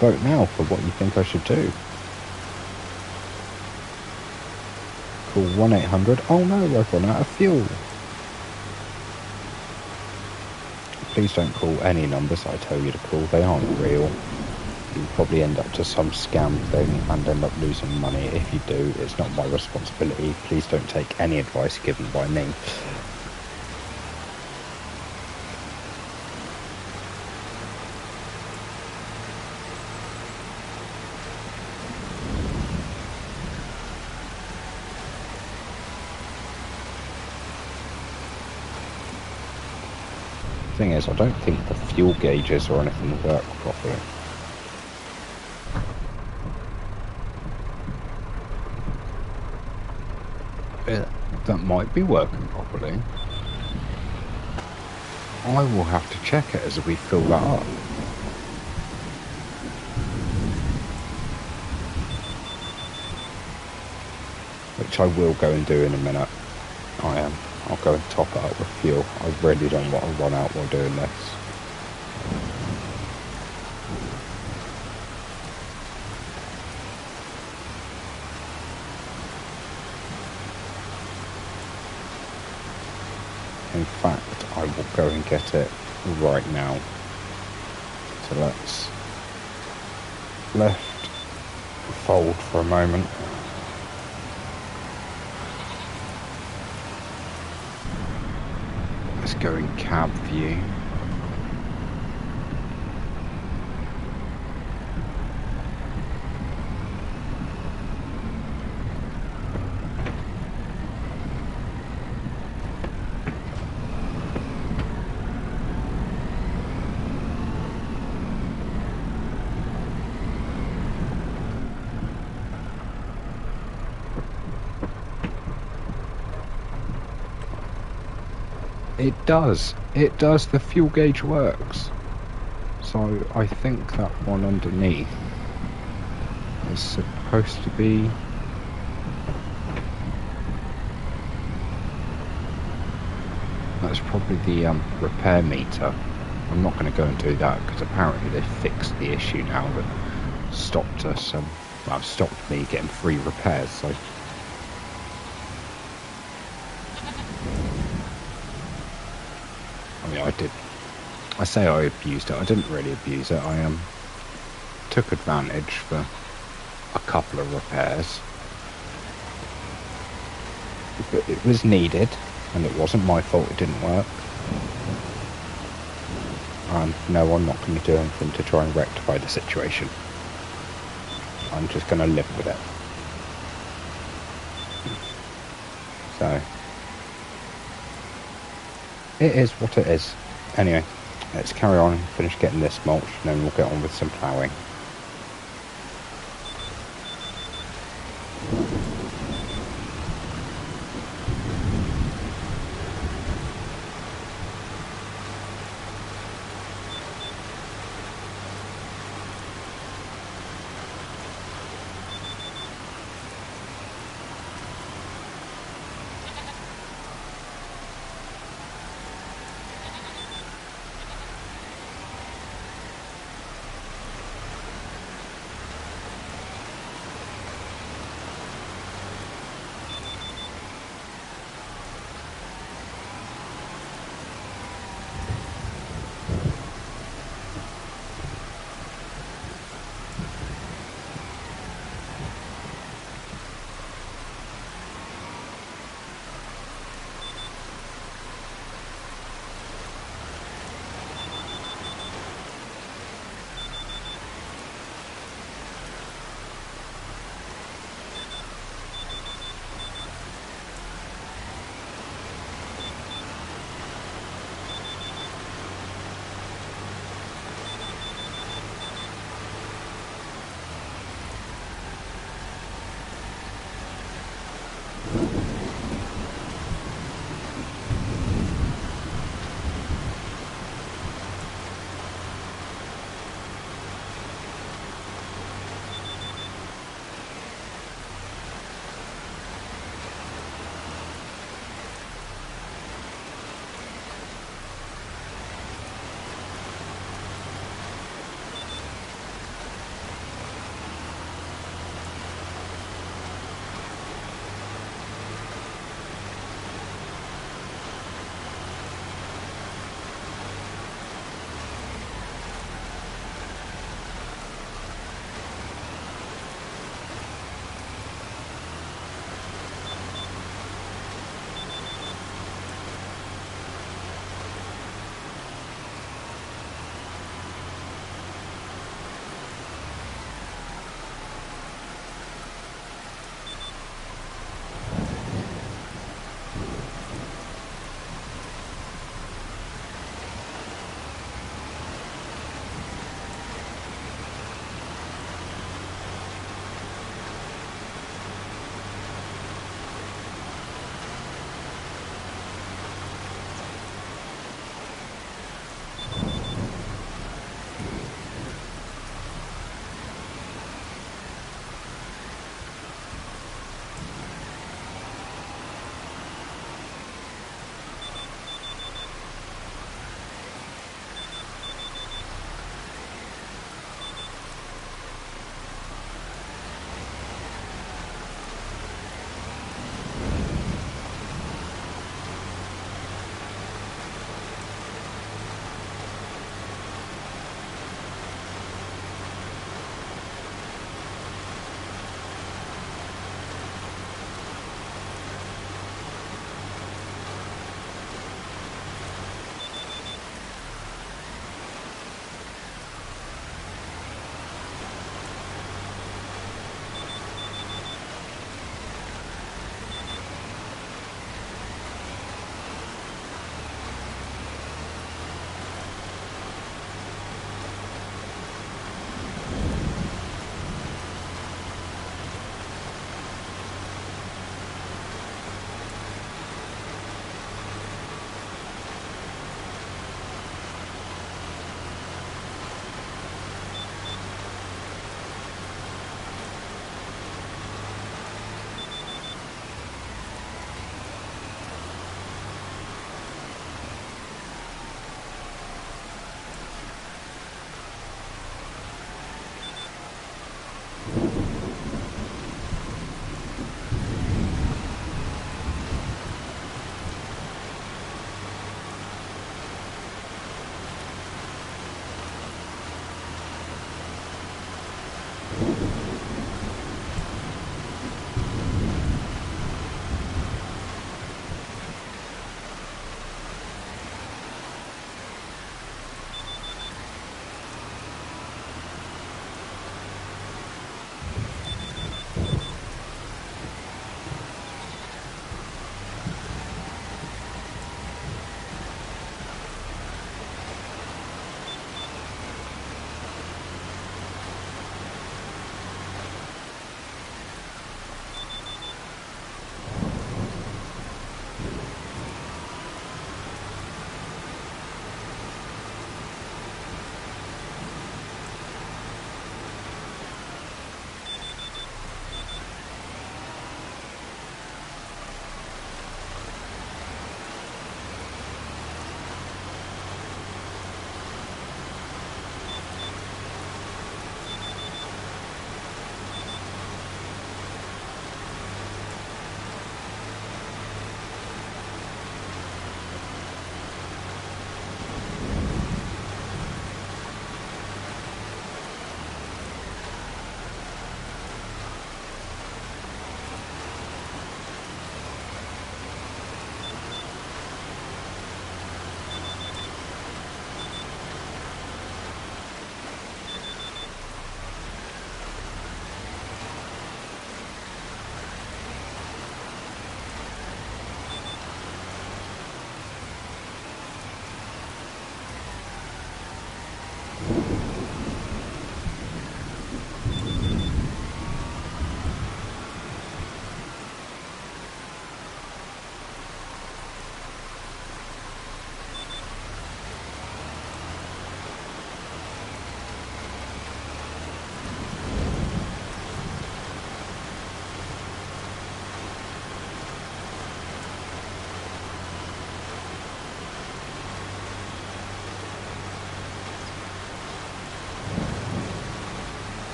Vote now for what you think I should do. Call 1-800. Oh no, I've run out of fuel. Please don't call any numbers I tell you to call. They aren't real. You'll probably end up to some scam thing and end up losing money. If you do, it's not my responsibility. Please don't take any advice given by me. Thing is, I don't think the fuel gauges or anything work properly. That might be working properly. I will have to check it as we fill that up. Which I will go and do in a minute. I'll go and top it up with fuel. I really don't want to run out while doing this. In fact, I will go and get it right now. So let's left fold for a moment. Let's go in cab view. It does, the fuel gauge works. So I think that one underneath is supposed to be... That's probably the repair meter. I'm not going to go and do that because apparently they fixed the issue now that stopped us, well, stopped me getting free repairs, so... I say I abused it. I didn't really abuse it. I took advantage for a couple of repairs. But it was needed, and it wasn't my fault it didn't work. And no, I'm not going to do anything to try and rectify the situation. I'm just going to live with it. So, it is what it is. Anyway, let's carry on and finish getting this mulched, and then we'll get on with some ploughing.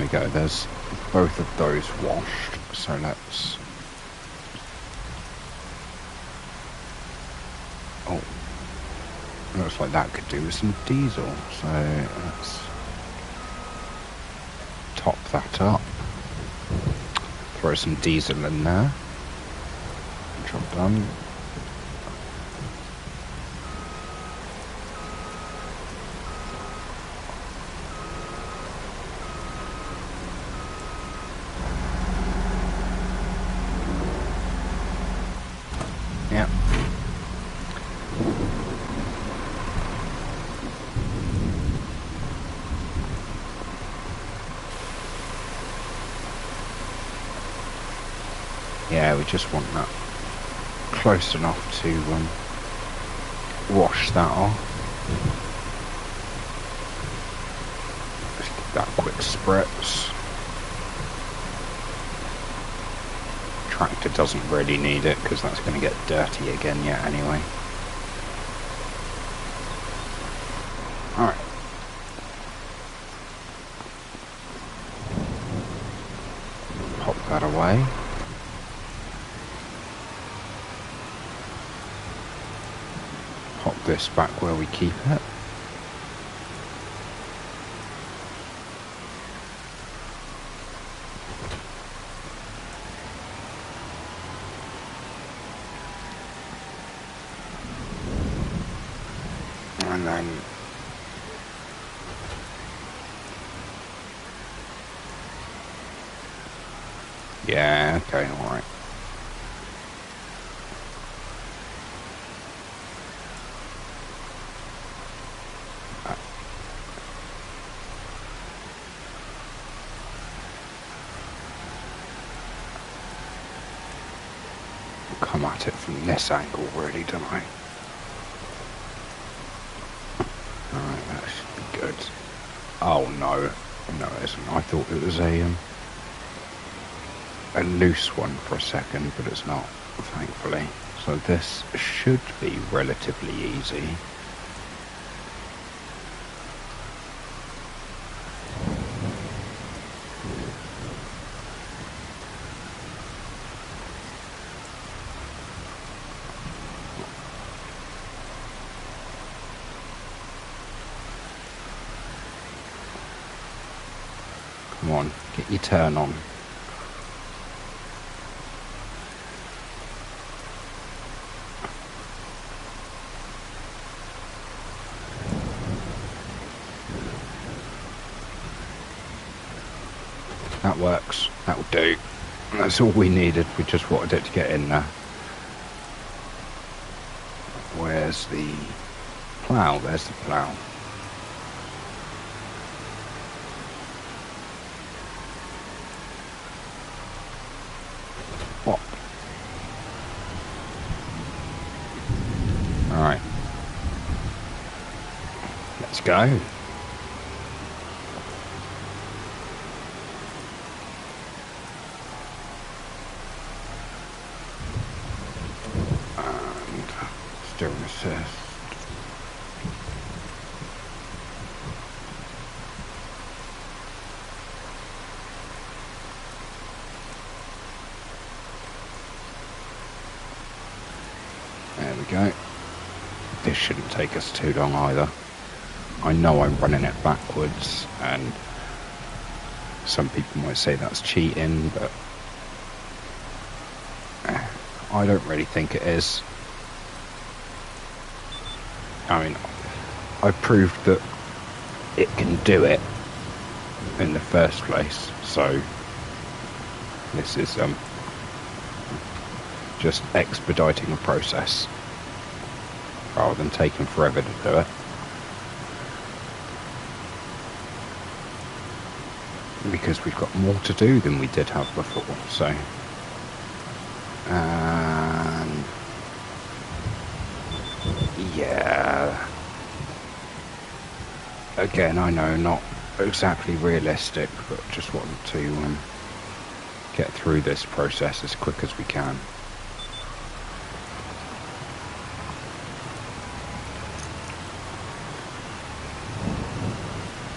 we go, there's both of those washed, so let's... Oh, looks like that could do with some diesel, so let's top that up, throw some diesel in there, job done. Yep. Yeah, we just want that close enough to wash that off. Just give that quick spritz. Tractor doesn't really need it because that's going to get dirty again yet anyway. Alright. Pop that away. Pop this back where we keep it. And then yeah, okay, all right. Come at it from this angle, really, don't I? Alright, that should be good. Oh no, no it isn't. I thought it was a loose one for a second, but it's not, thankfully. So this should be relatively easy. Come on, get your turn on. That works. That'll do. That's all we needed. We just wanted it to get in there. Where's the plough? There's the plough. What? Alright. Let's go. Steering assist. There we go. This shouldn't take us too long either. I know I'm running it backwards, and some people might say that's cheating, but I don't really think it is. I mean, I proved that it can do it in the first place, so this is just expediting a process rather than taking forever to do it. Because we've got more to do than we did have before, so yeah, again, I know not exactly realistic, but just wanted to get through this process as quick as we can.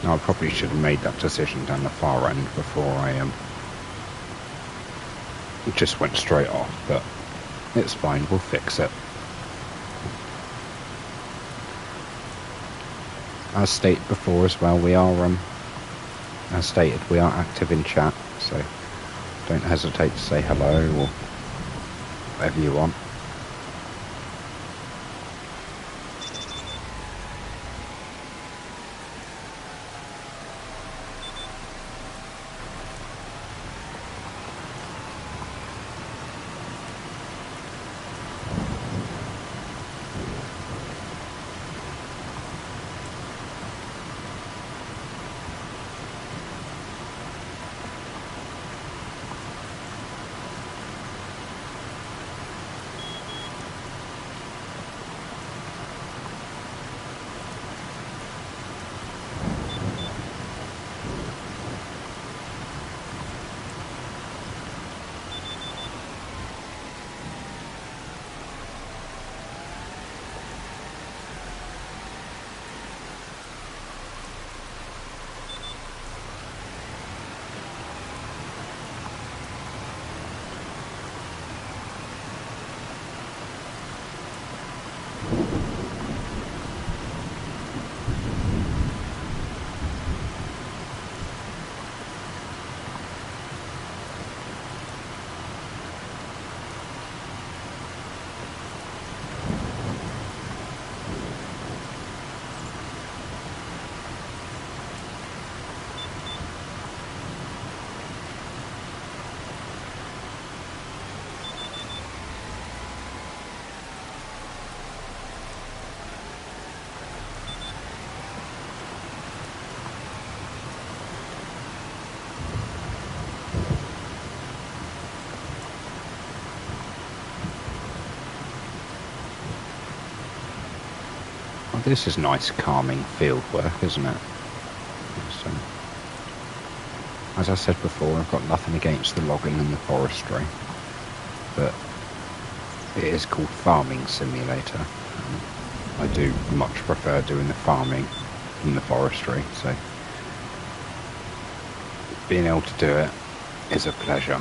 I probably should have made that decision down the far end before I just went straight off, but it's fine, we'll fix it. As stated before as well, we are as stated, we are active in chat, so don't hesitate to say hello or whatever you want. This is nice, calming field work, isn't it? So, as I said before, I've got nothing against the logging and the forestry, but it is called Farming Simulator. I do much prefer doing the farming than the forestry, so being able to do it is a pleasure.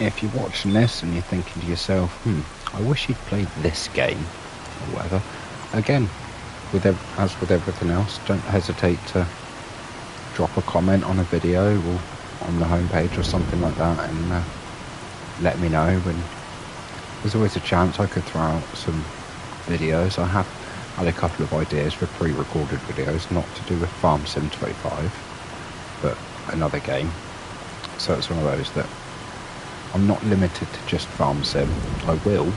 If you're watching this and you're thinking to yourself, I wish you'd played this game, or whatever, again, as with everything else, don't hesitate to drop a comment on a video or on the homepage or something like that, and let me know. And there's always a chance I could throw out some videos. I have had a couple of ideas for pre-recorded videos, not to do with Farm Sim 25, but another game. So it's one of those that I'm not limited to just Farm Sim. I will,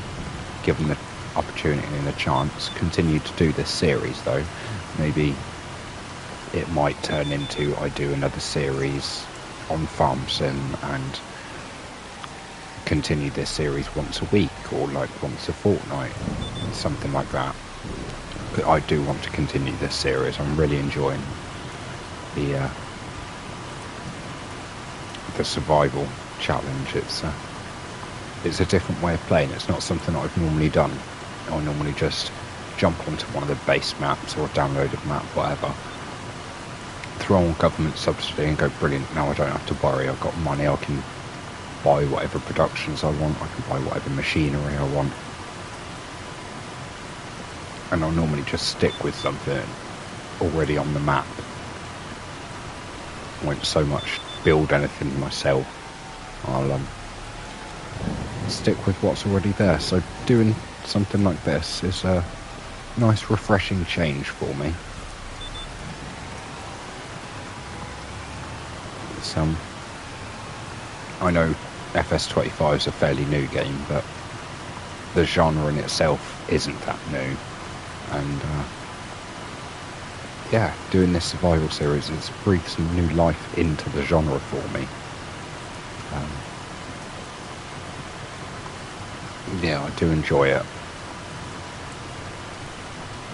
given the opportunity and the chance, continue to do this series though. Maybe it might turn into I do another series on Farm Sim and continue this series once a week or like once a fortnight, something like that. I do want to continue this series. I'm really enjoying the survival challenge. It's a different way of playing. It's not something that I've normally done. I normally just jump onto one of the base maps or a downloaded map, whatever, throw on government subsidy and go, brilliant, now I don't have to worry, I've got money, I can buy whatever productions I want, I can buy whatever machinery I want. And I'll normally just stick with something already on the map. I won't so much build anything myself. I'll stick with what's already there. So doing something like this is a nice refreshing change for me. It's, I know FS25 is a fairly new game, but the genre in itself isn't that new. And yeah, doing this survival series has breathed some new life into the genre for me. Yeah, I do enjoy it.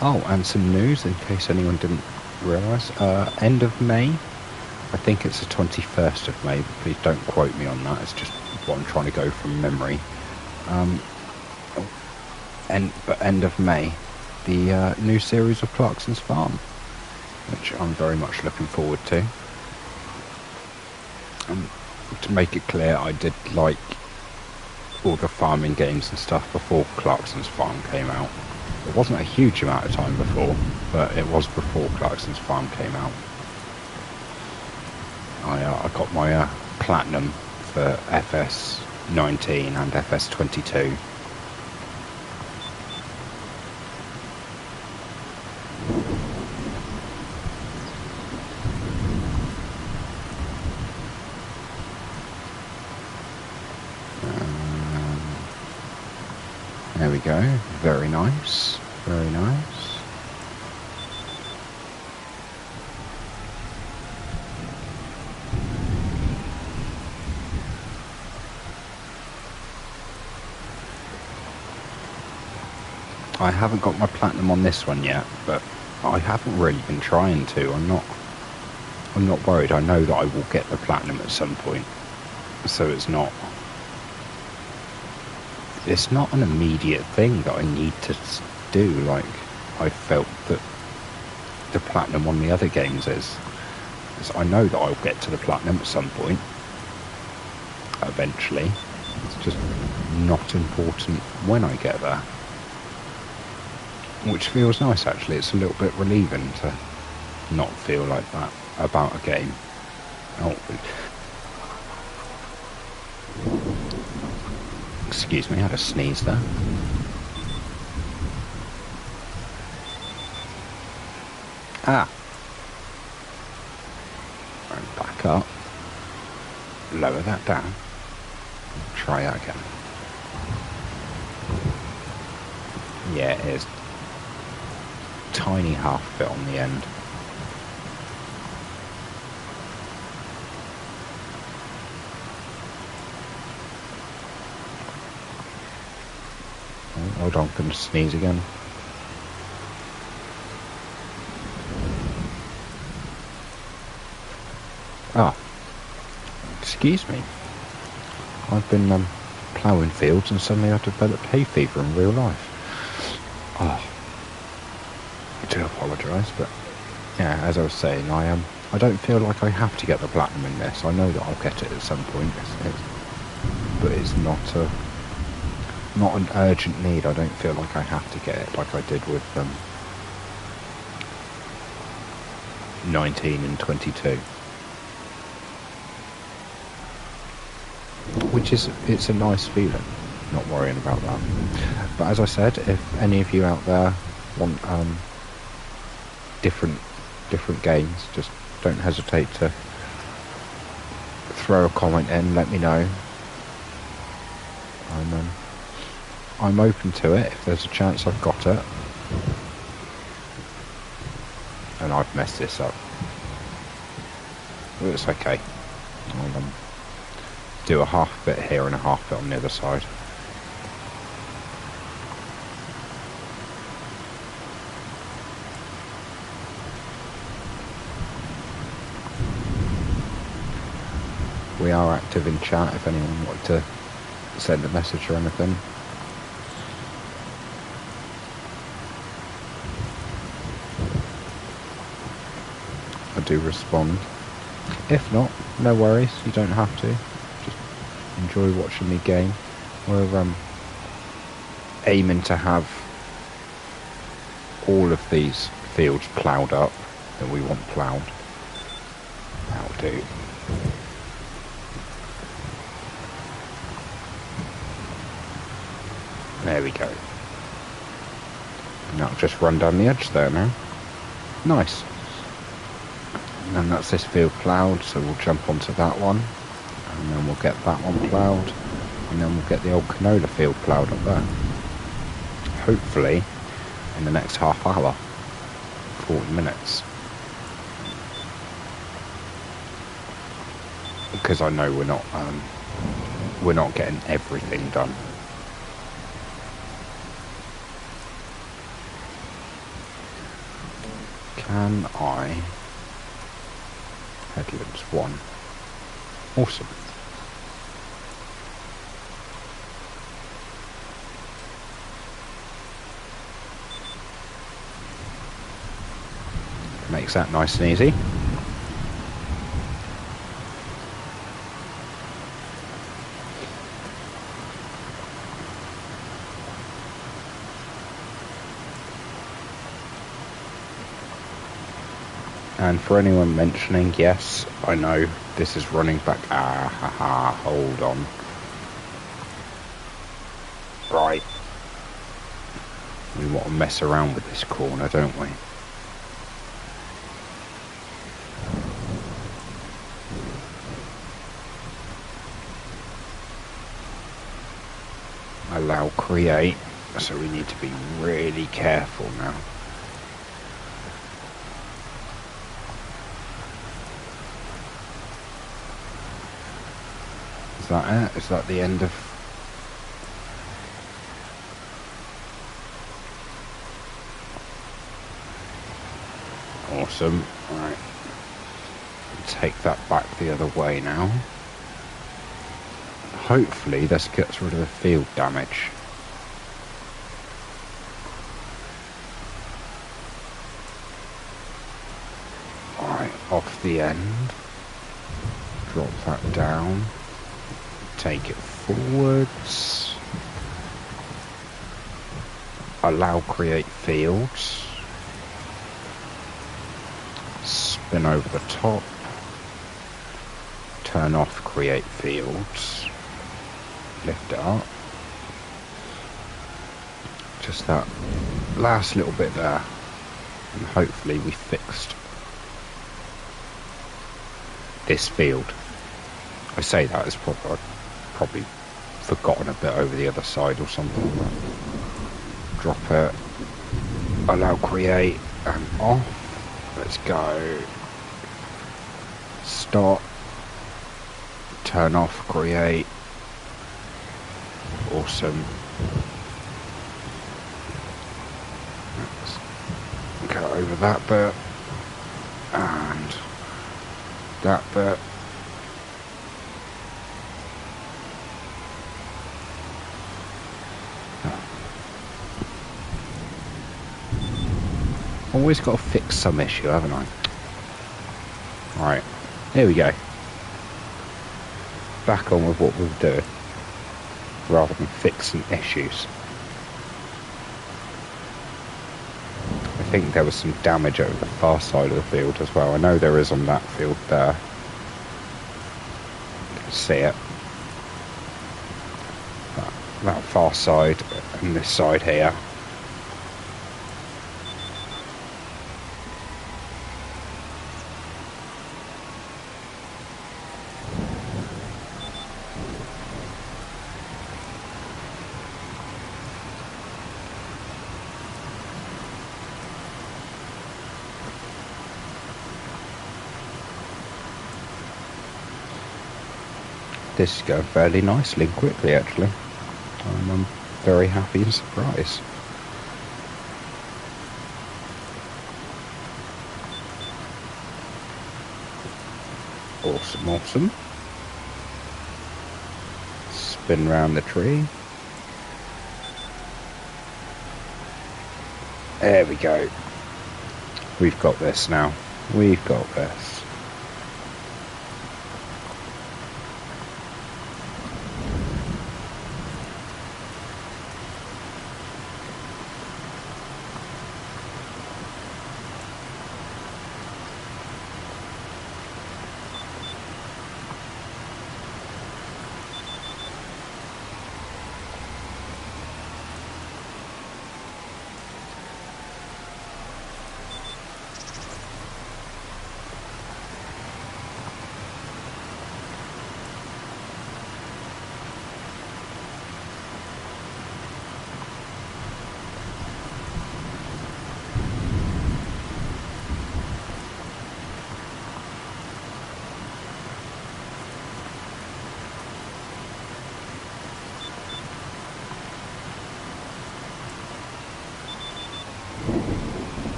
Oh, and some news in case anyone didn't realise. End of May. I think it's the 21st of May, but please don't quote me on that. It's just what I'm trying to go from memory. But end of May, the new series of Clarkson's Farm, which I'm very much looking forward to. To make it clear, I did like all the farming games and stuff before Clarkson's Farm came out. It wasn't a huge amount of time before, but it was before Clarkson's Farm came out. I got my platinum for FS19 and FS22. There we go. Very nice. Very nice. I haven't got my platinum on this one yet, but I haven't really been trying to. I'm not worried. I know that I will get the platinum at some point. So it's not an immediate thing that I need to do like I felt that the platinum on the other games is. I know that I'll get to the platinum at some point, eventually. It's just not important when I get there, which feels nice actually. It's a little bit relieving to not feel like that about a game. Oh, excuse me, I had a sneeze there. Ah. And back up. Lower that down. Try that again. Yeah, it is. Tiny half bit on the end. Hold on, I'm going to sneeze again. Ah, excuse me. I've been ploughing fields and suddenly I developed hay fever in real life. Oh, I do apologise, but yeah, as I was saying, I don't feel like I have to get the platinum in this. I know that I'll get it at some point, but it's not an urgent need. I don't feel like I have to get it like I did with 19 and 22, which is, it's a nice feeling, not worrying about that. But as I said, if any of you out there want different games, just don't hesitate to throw a comment in, let me know. I'm open to it if there's a chance I've got it. And I've messed this up. But it's okay. I'll do a half bit here and a half bit on the other side. We are active in chat if anyone wanted to send a message or anything. I do respond. If not, no worries, you don't have to. Just enjoy watching me game. We're aiming to have all of these fields ploughed up that we want ploughed. That'll do. There we go. And that'll just run down the edge there now. Nice. And that's this field ploughed, so we'll jump onto that one. And then we'll get that one ploughed. And then we'll get the old canola field ploughed up there. Hopefully, in the next half hour. 40 minutes. Because I know we're not getting everything done. Can I? Headlands 1. Awesome. Makes that nice and easy. And for anyone mentioning, yes, I know this is running back. Hold on. Right. We want to mess around with this corner, don't we? Allow create, so we need to be really careful now. Is that it? Is that the end of... Awesome. Alright. Take that back the other way now. Hopefully this gets rid of the field damage. Alright, off the end. Drop that down. Take it forwards. Allow create fields. Spin over the top. Turn off create fields. Lift it up. Just that last little bit there. And hopefully we fixed this field. I say that as probably forgotten a bit over the other side or something. Drop it. Allow create and off. Let's go. Stop. Turn off create. Awesome. Let's go over that bit and that bit. Always got to fix some issue, haven't I? Right, here we go. Back on with what we were doing, rather than fixing issues. I think there was some damage over the far side of the field as well. I know there is on that field there. You can see it. That far side and this side here. This is going fairly nicely and quickly, actually. I'm very happy and surprised. Awesome, awesome. spin round the tree. There we go. We've got this now. We've got this.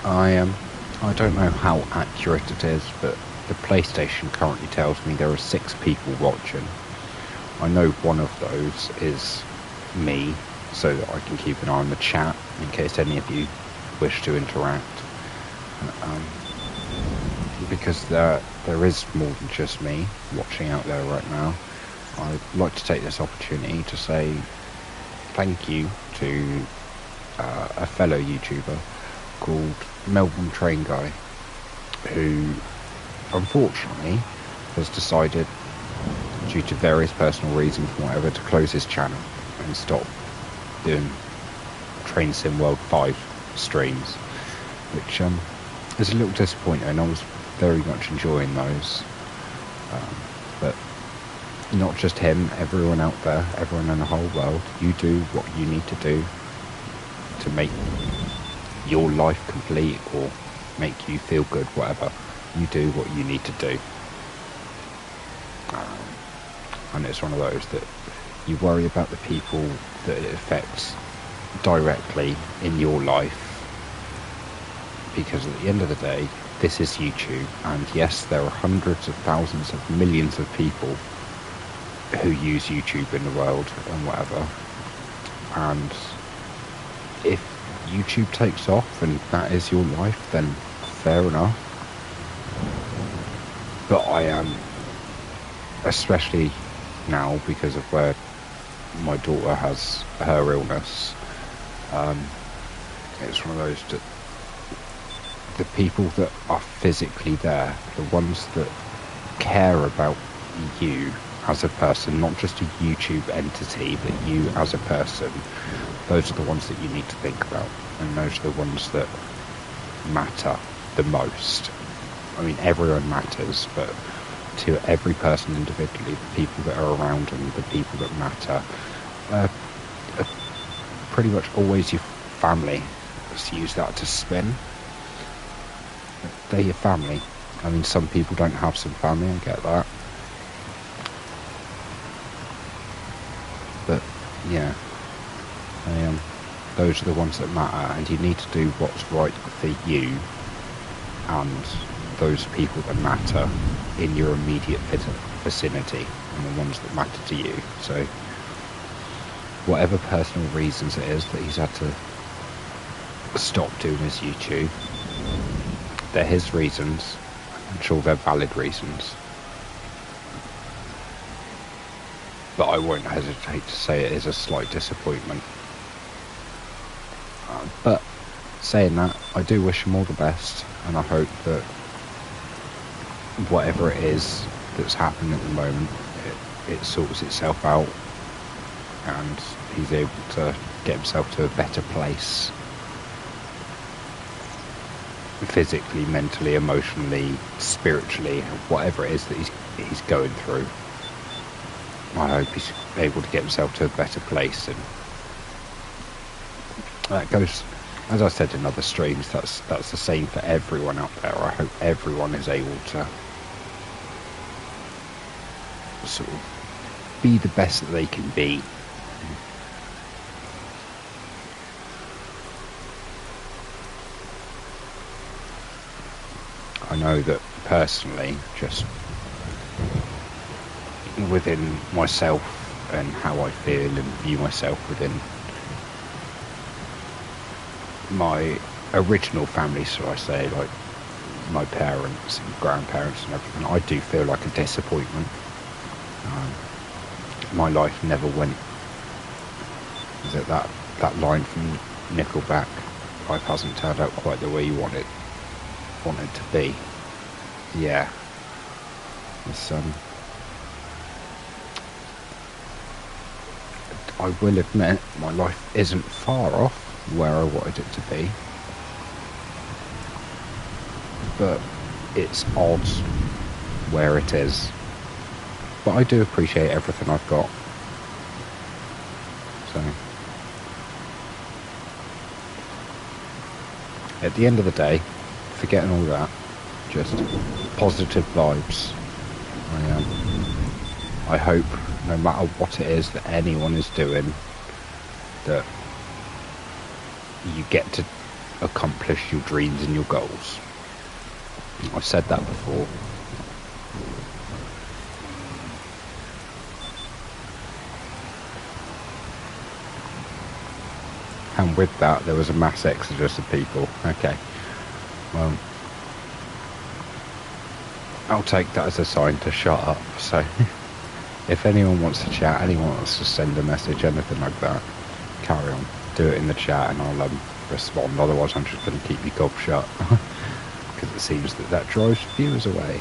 I don't know how accurate it is, but the PlayStation currently tells me there are 6 people watching. I know one of those is me, so that I can keep an eye on the chat in case any of you wish to interact. Because there is more than just me watching out there right now. I'd like to take this opportunity to say thank you to a fellow YouTuber called Melbourne Train Guy, who unfortunately has decided, due to various personal reasons and whatever, to close his channel and stop doing Train Sim World 5 streams, which is a little disappointing. I was very much enjoying those, but not just him, everyone out there, everyone in the whole world, you do what you need to do to make your life complete or make you feel good, whatever. You do what you need to do. And it's one of those that you worry about the people that it affects directly in your life, because at the end of the day, this is YouTube, and yes, there are hundreds of thousands of millions of people who use YouTube in the world and whatever, and if YouTube takes off and that is your life, then fair enough. But I am, especially now because of where my daughter has her illness, it's one of those that the people that are physically there, the ones that care about you as a person, not just a YouTube entity, but you as a person, those are the ones that you need to think about, and those are the ones that matter the most. I mean, everyone matters, but to every person individually, the people that are around them, the people that matter, are pretty much always your family. Let's use that to spin. They're your family. I mean, some people don't have some family, I get that. But, yeah. Those are the ones that matter, and you need to do what's right for you and those people that matter in your immediate vicinity, and the ones that matter to you. So whatever personal reasons it is that he's had to stop doing his YouTube, they're his reasons. I'm sure they're valid reasons, but I won't hesitate to say it is a slight disappointment. But saying that, I do wish him all the best, and I hope that whatever it is that's happening at the moment, it sorts itself out, and he's able to get himself to a better place, physically, mentally, emotionally, spiritually, whatever it is that he's going through. I hope he's able to get himself to a better place, and that goes, as I said in other streams, that's the same for everyone out there. I hope everyone is able to sort of be the best that they can be. I know that personally, just within myself and how I feel and view myself within my original family, so I say, like my parents and grandparents and everything, I do feel like a disappointment. My life never went, is it that line from Nickelback, life hasn't turned out quite the way you want it to be. Yeah, it's I will admit my life isn't far off where I wanted it to be, but it's odd where it is. But I do appreciate everything I've got. So at the end of the day, forgetting all that, just positive vibes. I hope no matter what it is that anyone is doing, that you get to accomplish your dreams and your goals. I've said that before. And with that, there was a mass exodus of people. Okay, well, I'll take that as a sign to shut up. So if anyone wants to chat, anyone wants to send a message, anything like that, carry on. Do it in the chat and I'll respond. Otherwise I'm just going to keep my gob shut. Because it seems that drives viewers away.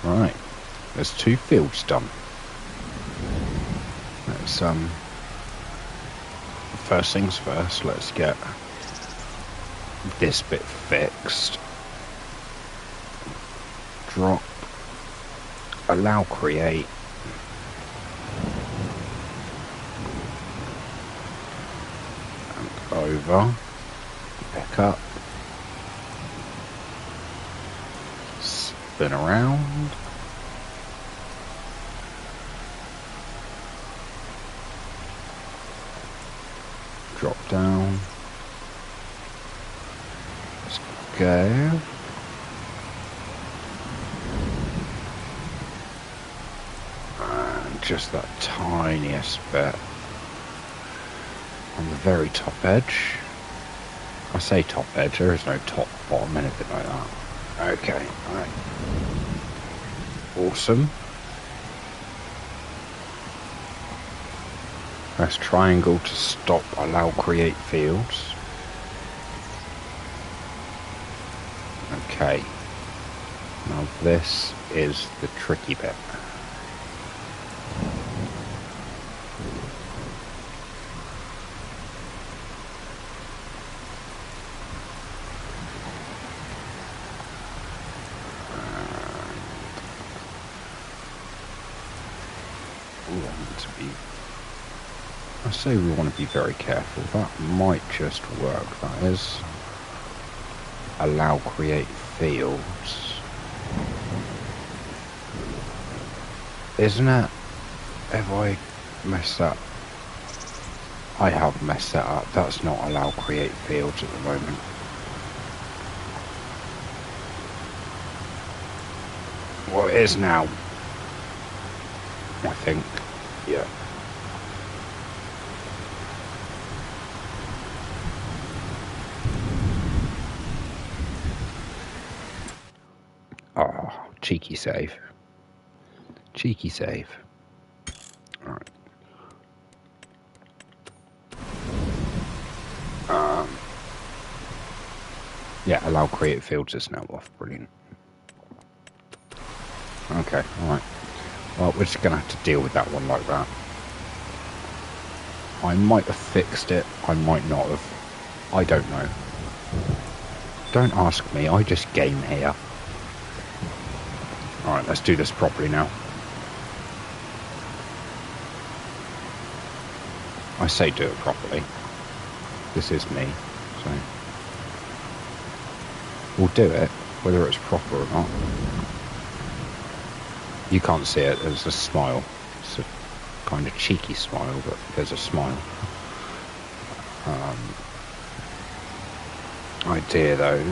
Right, there's 2 fields done. Let's first things first, let's get this bit fixed. Drop, allow create. And over, pick up, spin around. Drop down. Let's go. And just that tiniest bit on the very top edge. I say top edge, there is no top, bottom, anything like that. Okay, alright. Awesome. Press triangle to stop, allow create fields. Okay. Now this is the tricky bit. I say we want to be very careful. That might just work. That is allow create fields, isn't it? Have I messed that? I have messed that up. That's not allow create fields at the moment. Well, it is now, I think. Yeah. Oh, cheeky save. Cheeky save. Alright. Yeah, allow create fields is now off. Brilliant. Okay, alright. Well, we're just going to have to deal with that one like that. I might have fixed it. I might not have. I don't know. Don't ask me. I just game here. Alright, let's do this properly now. I say do it properly. This is me, so we'll do it, whether it's proper or not. You can't see it, there's a smile. It's a kind of cheeky smile, but there's a smile. Idea though,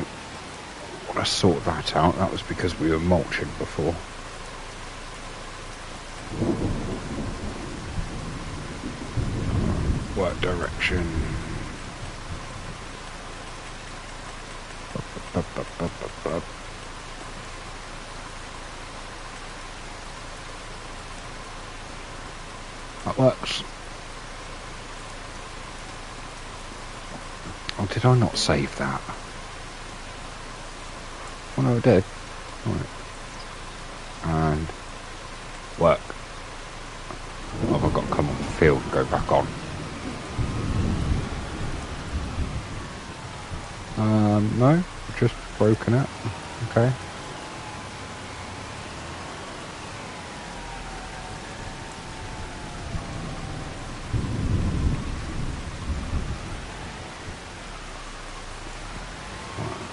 when I sort that out, that was because we were mulching before. Work direction. That works. Oh, did I not save that? Oh no, I did. Right. And work. Oh, I've got to come off the field and go back on. No, just broken it. Okay.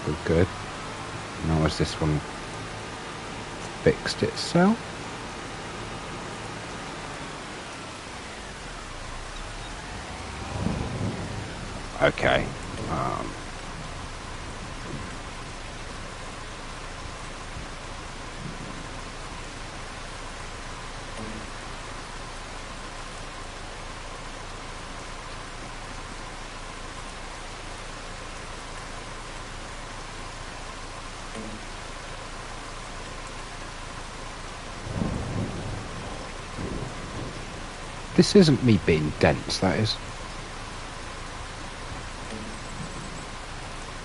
Right, good. Now has this one fixed itself? Okay. This isn't me being dense, that is.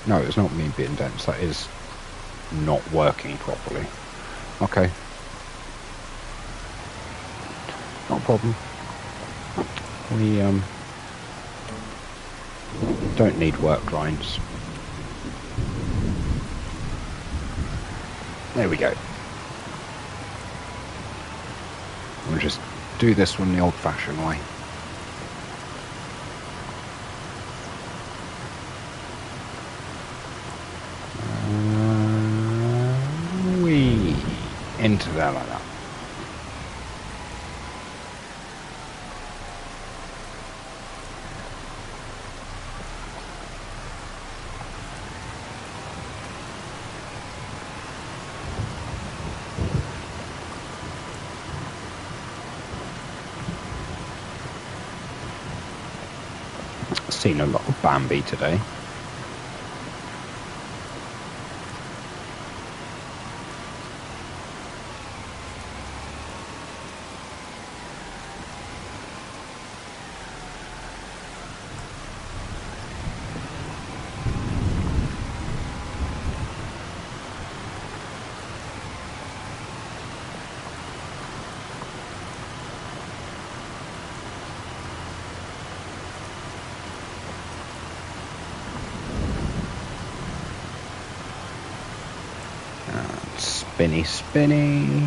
No, it's not me being dense, that is not working properly. Okay, not a problem. We don't need work lines. There we go. We'll just do this one the old-fashioned way. Into there like that. Seen a lot of Bambi today. Spinny, spinny.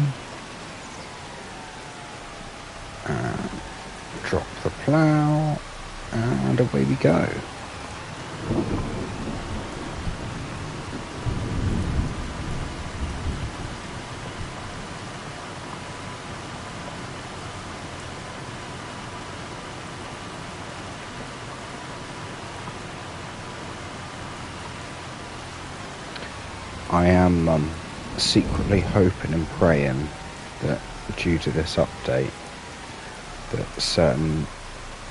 And drop the plough, and away we go. I am secretly hoping and praying that due to this update that certain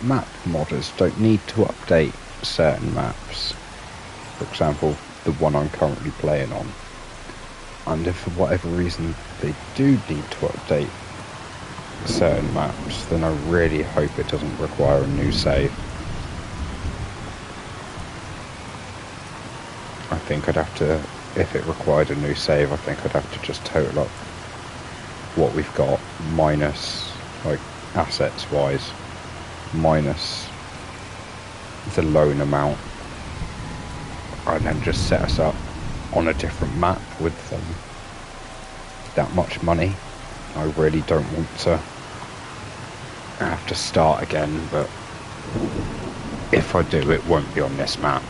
map modders don't need to update certain maps. For example, the one I'm currently playing on. And if for whatever reason they do need to update certain maps, then I really hope it doesn't require a new save. I think I'd have to, if it required a new save, I think I'd have to just total up what we've got, minus, like, assets wise, minus the loan amount, and then just set us up on a different map with that much money. I really don't want to have to start again, but if I do, it won't be on this map.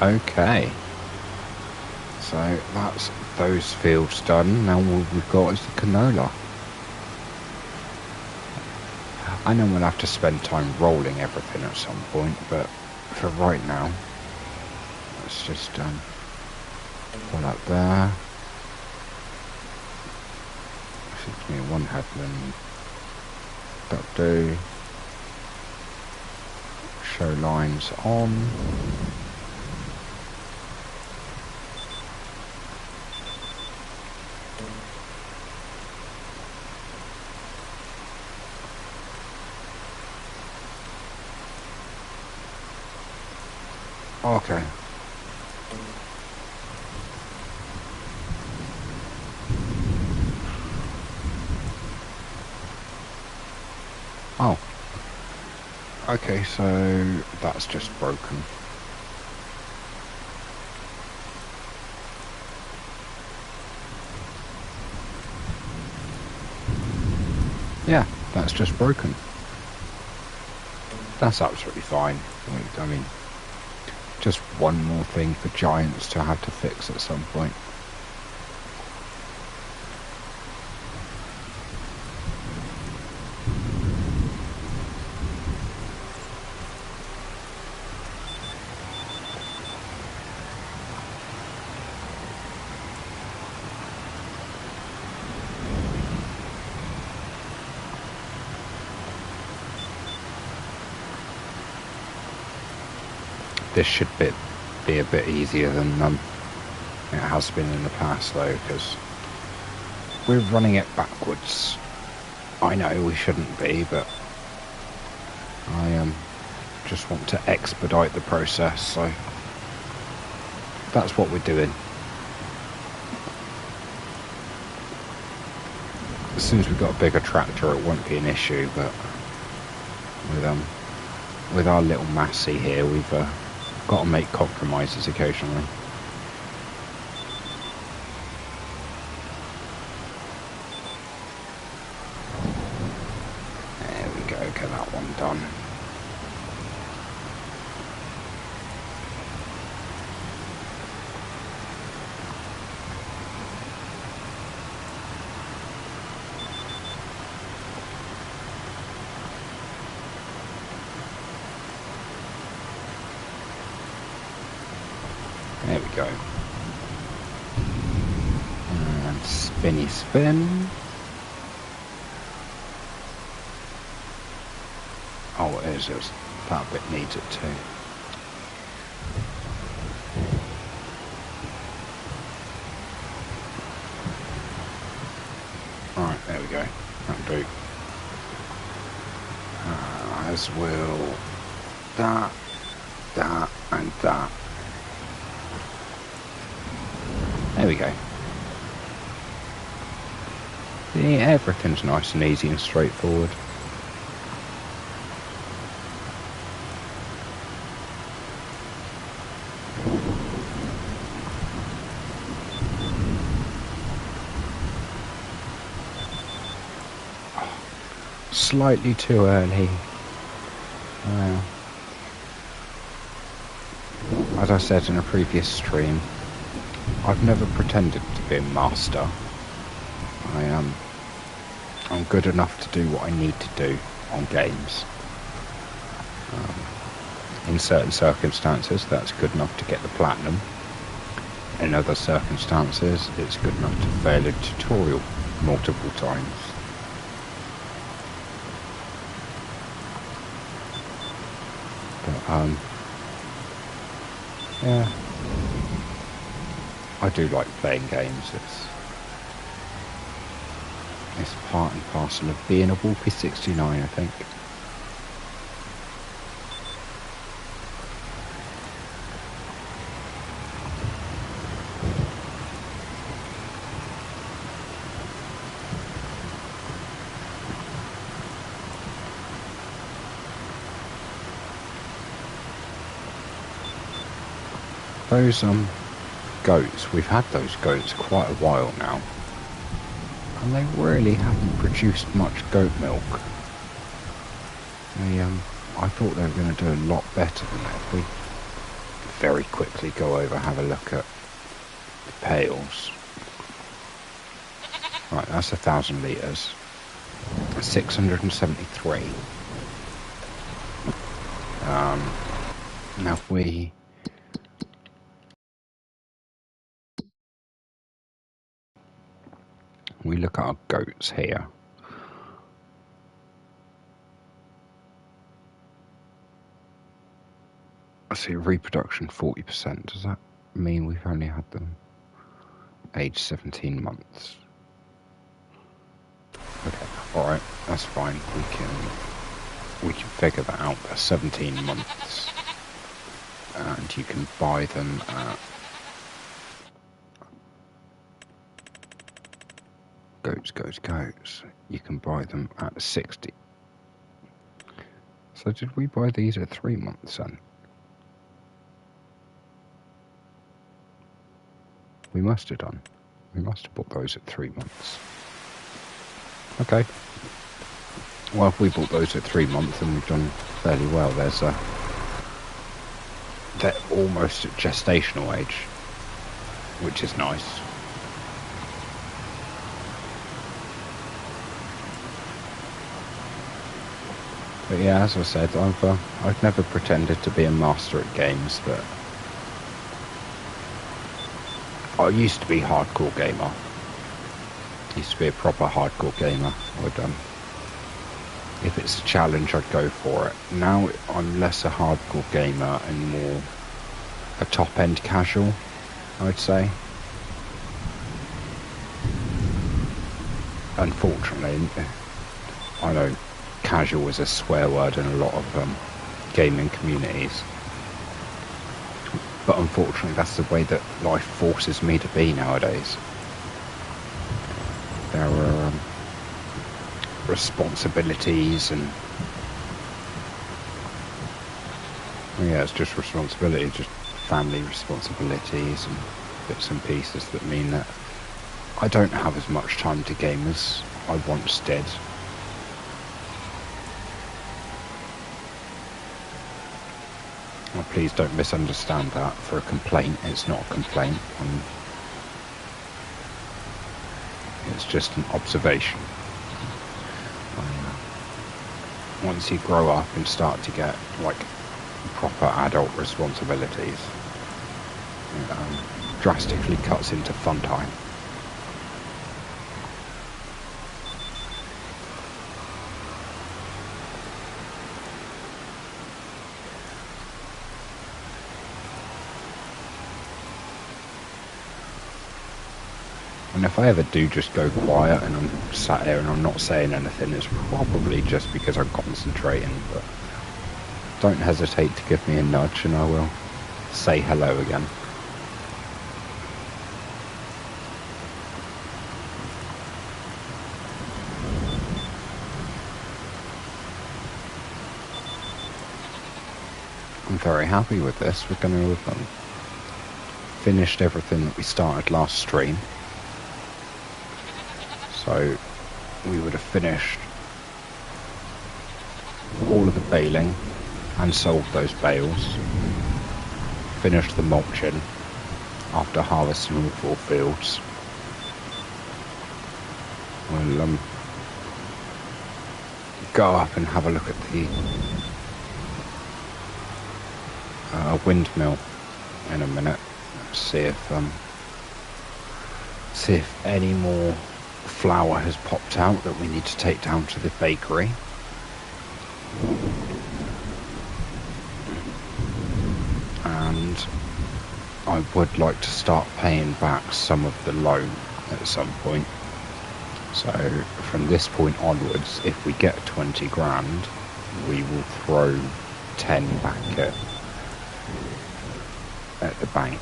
Okay. So that's those fields done. Now all we've got is the canola. I know we'll have to spend time rolling everything at some point, but for right now, let's just pull up there. Gives me one headland. That'll do. Show lines on. Okay. Oh. Okay, so that's just broken. Yeah, that's just broken. That's absolutely fine. I mean, just one more thing for giants to have to fix at some point. This should be a bit easier than it has been in the past, though, because we're running it backwards. I know we shouldn't be, but I just want to expedite the process, so that's what we're doing. As soon as we've got a bigger tractor, it won't be an issue, but with our little Massey here, we've got to make compromises occasionally. There we go, get that one done. There we go. And spinny spin. Oh, it is. That bit needs it too. Alright, there we go. That'll do. As will that, and that. There we go. See, everything's nice and easy and straightforward. Slightly too early. Well, as I said in a previous stream, I've never pretended to be a master. I'm good enough to do what I need to do on games. In certain circumstances, that's good enough to get the platinum. In other circumstances, it's good enough to fail a tutorial multiple times. But, yeah. I do like playing games. It's part and parcel of being a Wolfie 69, I think. Those goats, we've had those goats quite a while now, and they really haven't produced much goat milk. I thought they were going to do a lot better than that. If we very quickly go over, have a look at the pails. Right, that's 1,000 litres. 673. Now if we look at our goats here. I see reproduction 40%. Does that mean we've only had them age 17 months? Okay, alright, that's fine. We can figure that out. They're 17 months. And you can buy them at goats. You can buy them at 60. So did we buy these at 3 months then? We must have done. We must have bought those at 3 months. Okay. Well, if we bought those at 3 months, then we've done fairly well. They're almost at gestational age, which is nice. But yeah, as I said, I've never pretended to be a master at games, but I used to be a hardcore gamer. Used to be a proper hardcore gamer. If it's a challenge, I'd go for it. Now I'm less a hardcore gamer and more a top-end casual, I'd say. Unfortunately, I know casual is a swear word in a lot of gaming communities. But unfortunately, that's the way that life forces me to be nowadays. There are responsibilities and... yeah, it's just responsibility, just family responsibilities and bits and pieces that mean that I don't have as much time to game as I once did. Well, please don't misunderstand that for a complaint. It's not a complaint. It's just an observation. Once you grow up and start to get like proper adult responsibilities, it drastically cuts into fun time. And if I ever do just go quiet and I'm sat here and I'm not saying anything, it's probably just because I'm concentrating, but don't hesitate to give me a nudge and I will say hello again. I'm very happy with this. We're going to have finished everything that we started last stream. So we would have finished all of the baling and sold those bales, finished the mulching after harvesting all 4 fields. We'll go up and have a look at the windmill in a minute, see if any more flour has popped out that we need to take down to the bakery. And I would like to start paying back some of the loan at some point. So from this point onwards, if we get 20 grand, we will throw 10 back at the bank.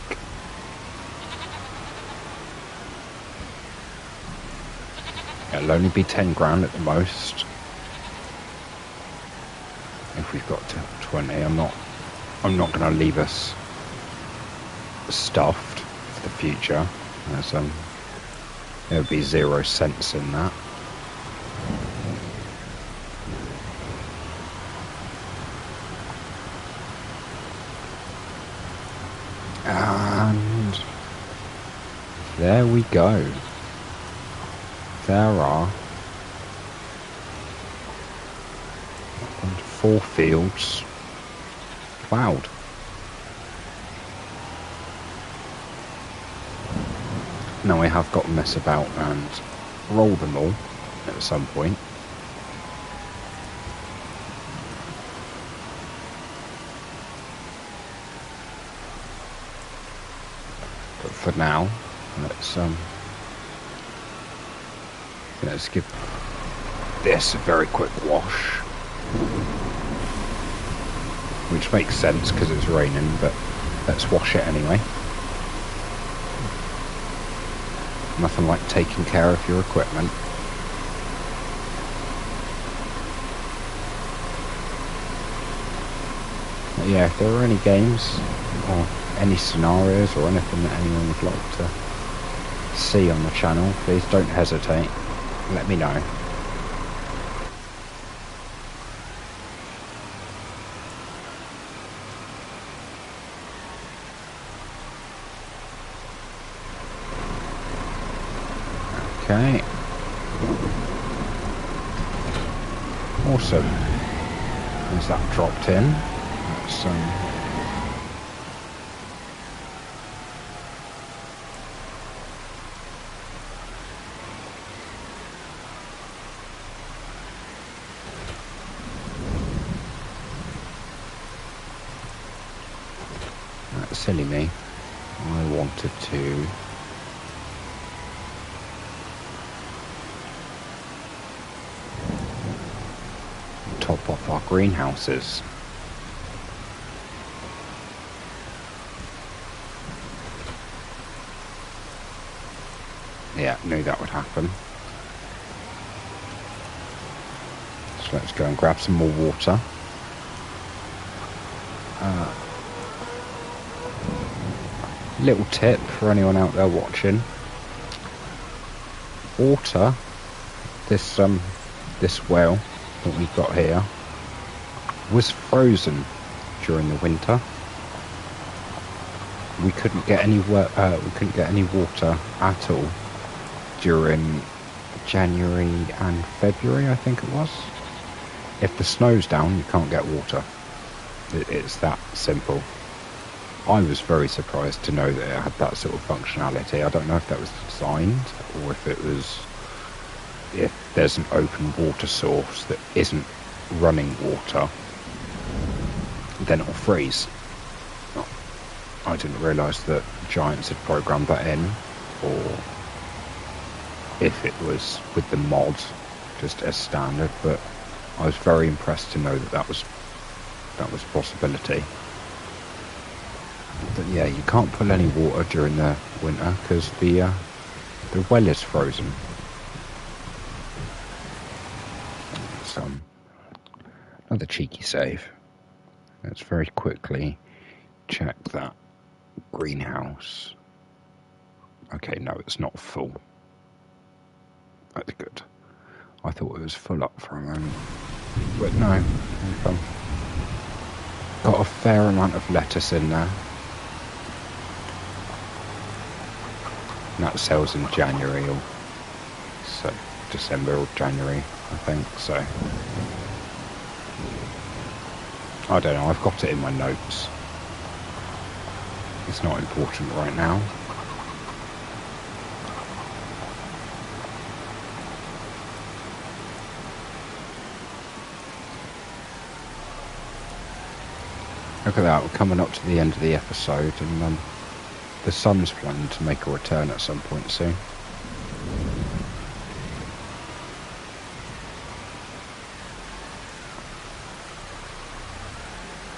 It'll only be 10 grand at the most. If we've got to 20, I'm not going to leave us stuffed for the future. There'll be 0 cents in that. And there we go. There are 4 fields plowed. Now I have got to mess about and roll them all at some point. But for now, let's give this a very quick wash. Which makes sense because it's raining, but let's wash it anyway. Nothing like taking care of your equipment. But yeah, if there are any games or any scenarios or anything that anyone would like to see on the channel, please don't hesitate. Let me know. Okay. Awesome. There's that dropped in. That's that's silly me. I wanted to top off our greenhouses. Yeah, knew that would happen. So let's go and grab some more water. Little tip for anyone out there watching: water this well that we've got here was frozen during the winter. We couldn't get any water at all during January and February, I think it was. If the snow's down, you can't get water. It's that simple. I was very surprised to know that it had that sort of functionality. I don't know if that was designed or if there's an open water source that isn't running water, then it'll freeze. I didn't realise that Giants had programmed that in, or if it was with the mod just as standard, but I was very impressed to know that was a possibility. But yeah, you can't pull any water during the winter because the well is frozen. So another cheeky save. Let's very quickly check that greenhouse. Okay, no, it's not full. That's good. I thought it was full up for a moment, but no. Got a fair amount of lettuce in there. And that sells in January, or so December or January, I think. So I don't know. I've got it in my notes. It's not important right now. Look at that, we're coming up to the end of the episode, and the sun's planning to make a return at some point soon.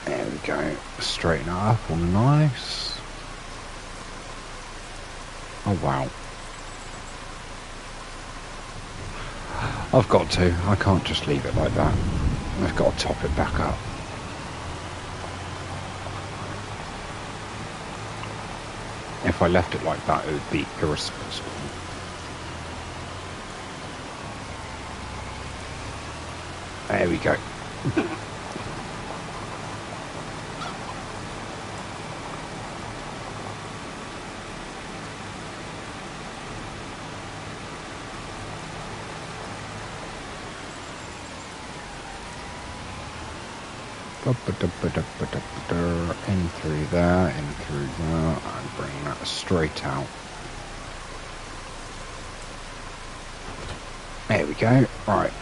There we go, straighten it up all nice. Oh wow. I've got to, I can't just leave it like that. I've got to top it back up. If I left it like that, it would be irresponsible. There we go. In through there, and bring that straight out. There we go. Right.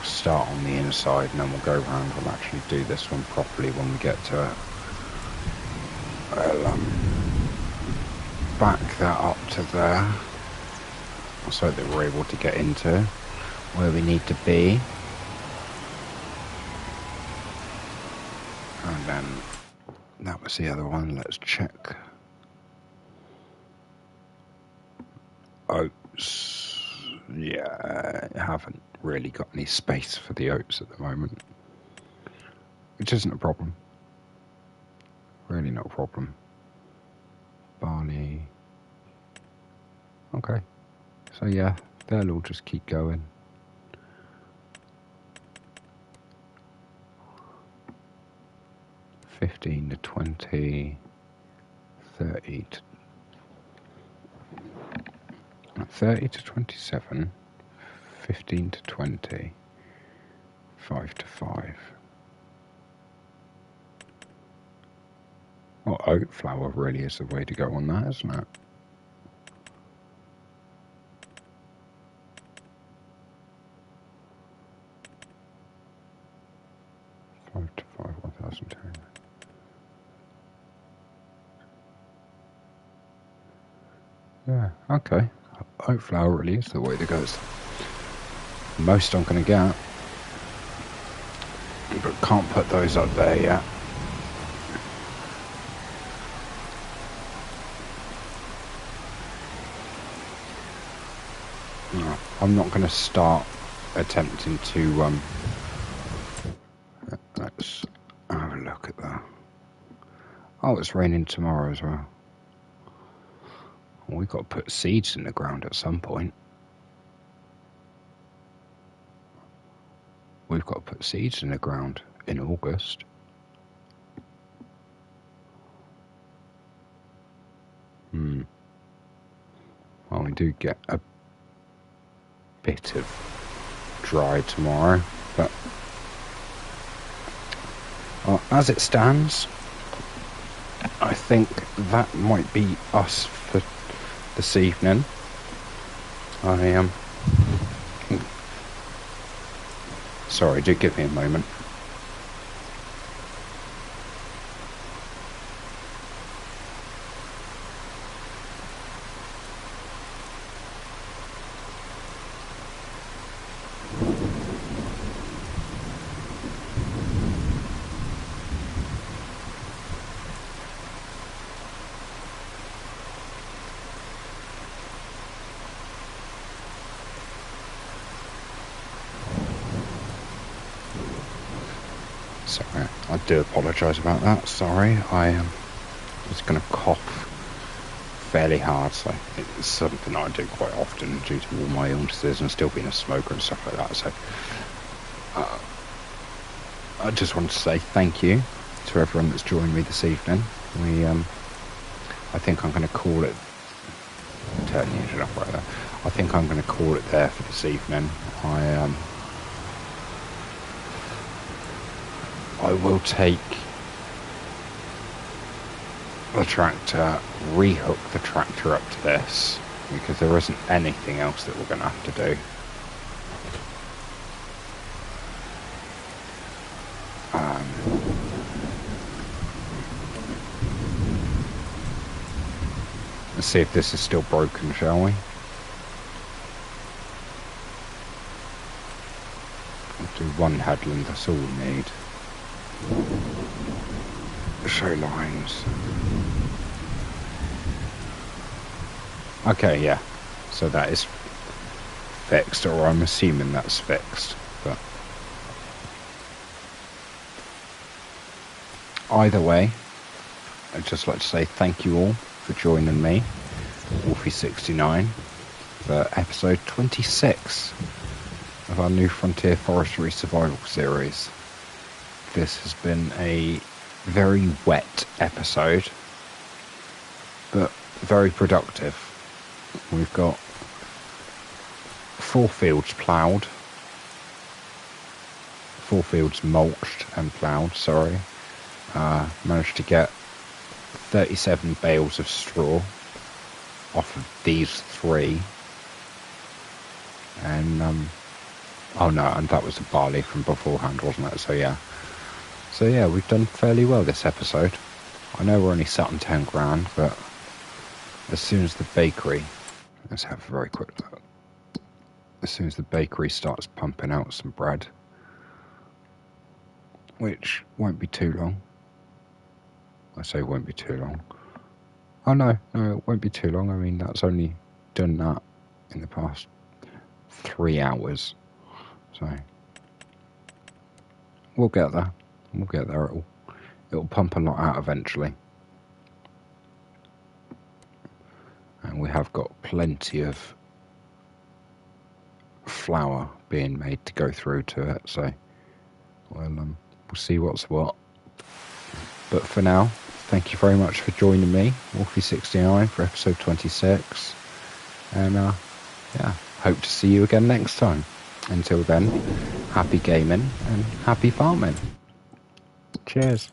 Start on the inside and then we'll go around. We'll actually do this one properly when we get to it. I'll back that up to there so that we're able to get into where we need to be, and then that was the other one. Let's check. Oats, yeah, I haven't really got any space for the oats at the moment, which isn't a problem, really not a problem. Barley, okay, so yeah, they'll all just keep going. $15 to $20, $30 to $27, 15 to 20, 5 to 5. Well, oat flour really is the way to go on that, isn't it? $5 to 5, 1,000. Yeah, okay. Oat flour really is the way to go. Most I'm going to get, but can't put those up there yet. No, I'm not going to start attempting to let's have a look at that. Oh, it's raining tomorrow as well. We've got to put seeds in the ground at some point. We've got to put seeds in the ground in August. Well, we do get a bit of dry tomorrow, but as it stands, I think that might be us for this evening. I am. Sorry, do give me a moment. Sorry, I do apologise about that. Sorry, I was going to cough fairly hard, so it's something I do quite often due to all my illnesses and still being a smoker and stuff like that. So I just want to say thank you to everyone that's joined me this evening. I think I'm going to call it. Turn the engine off right there. I think I'm going to call it there for this evening. I will take the tractor, rehook the tractor up to this, because there isn't anything else that we're going to have to do. Let's see if this is still broken, shall we? We'll do one headland, that's all we need. Show lines. Okay, yeah. So that is fixed, or I'm assuming that's fixed. But either way, I'd just like to say thank you all for joining me, Wolfie69, for episode 26 of our New Frontier Forestry Survival series. This has been a very wet episode, but very productive. We've got 4 fields ploughed, 4 fields mulched and ploughed, sorry. Managed to get 37 bales of straw off of these 3. And, oh no, and that was the barley from beforehand, wasn't it? So yeah, we've done fairly well this episode. I know we're only sat on 10 grand, but as soon as the bakery, let's have a very quick look. As soon as the bakery starts pumping out some bread, which won't be too long. I say won't be too long. Oh no, it won't be too long. I mean, that's only done that in the past 3 hours. So we'll get there. We'll get there. It'll pump a lot out eventually. And we have got plenty of flour being made to go through to it. So we'll see what's what. But for now, thank you very much for joining me, Wolfie69, for episode 26. And yeah, hope to see you again next time. Until then, happy gaming and happy farming. Cheers.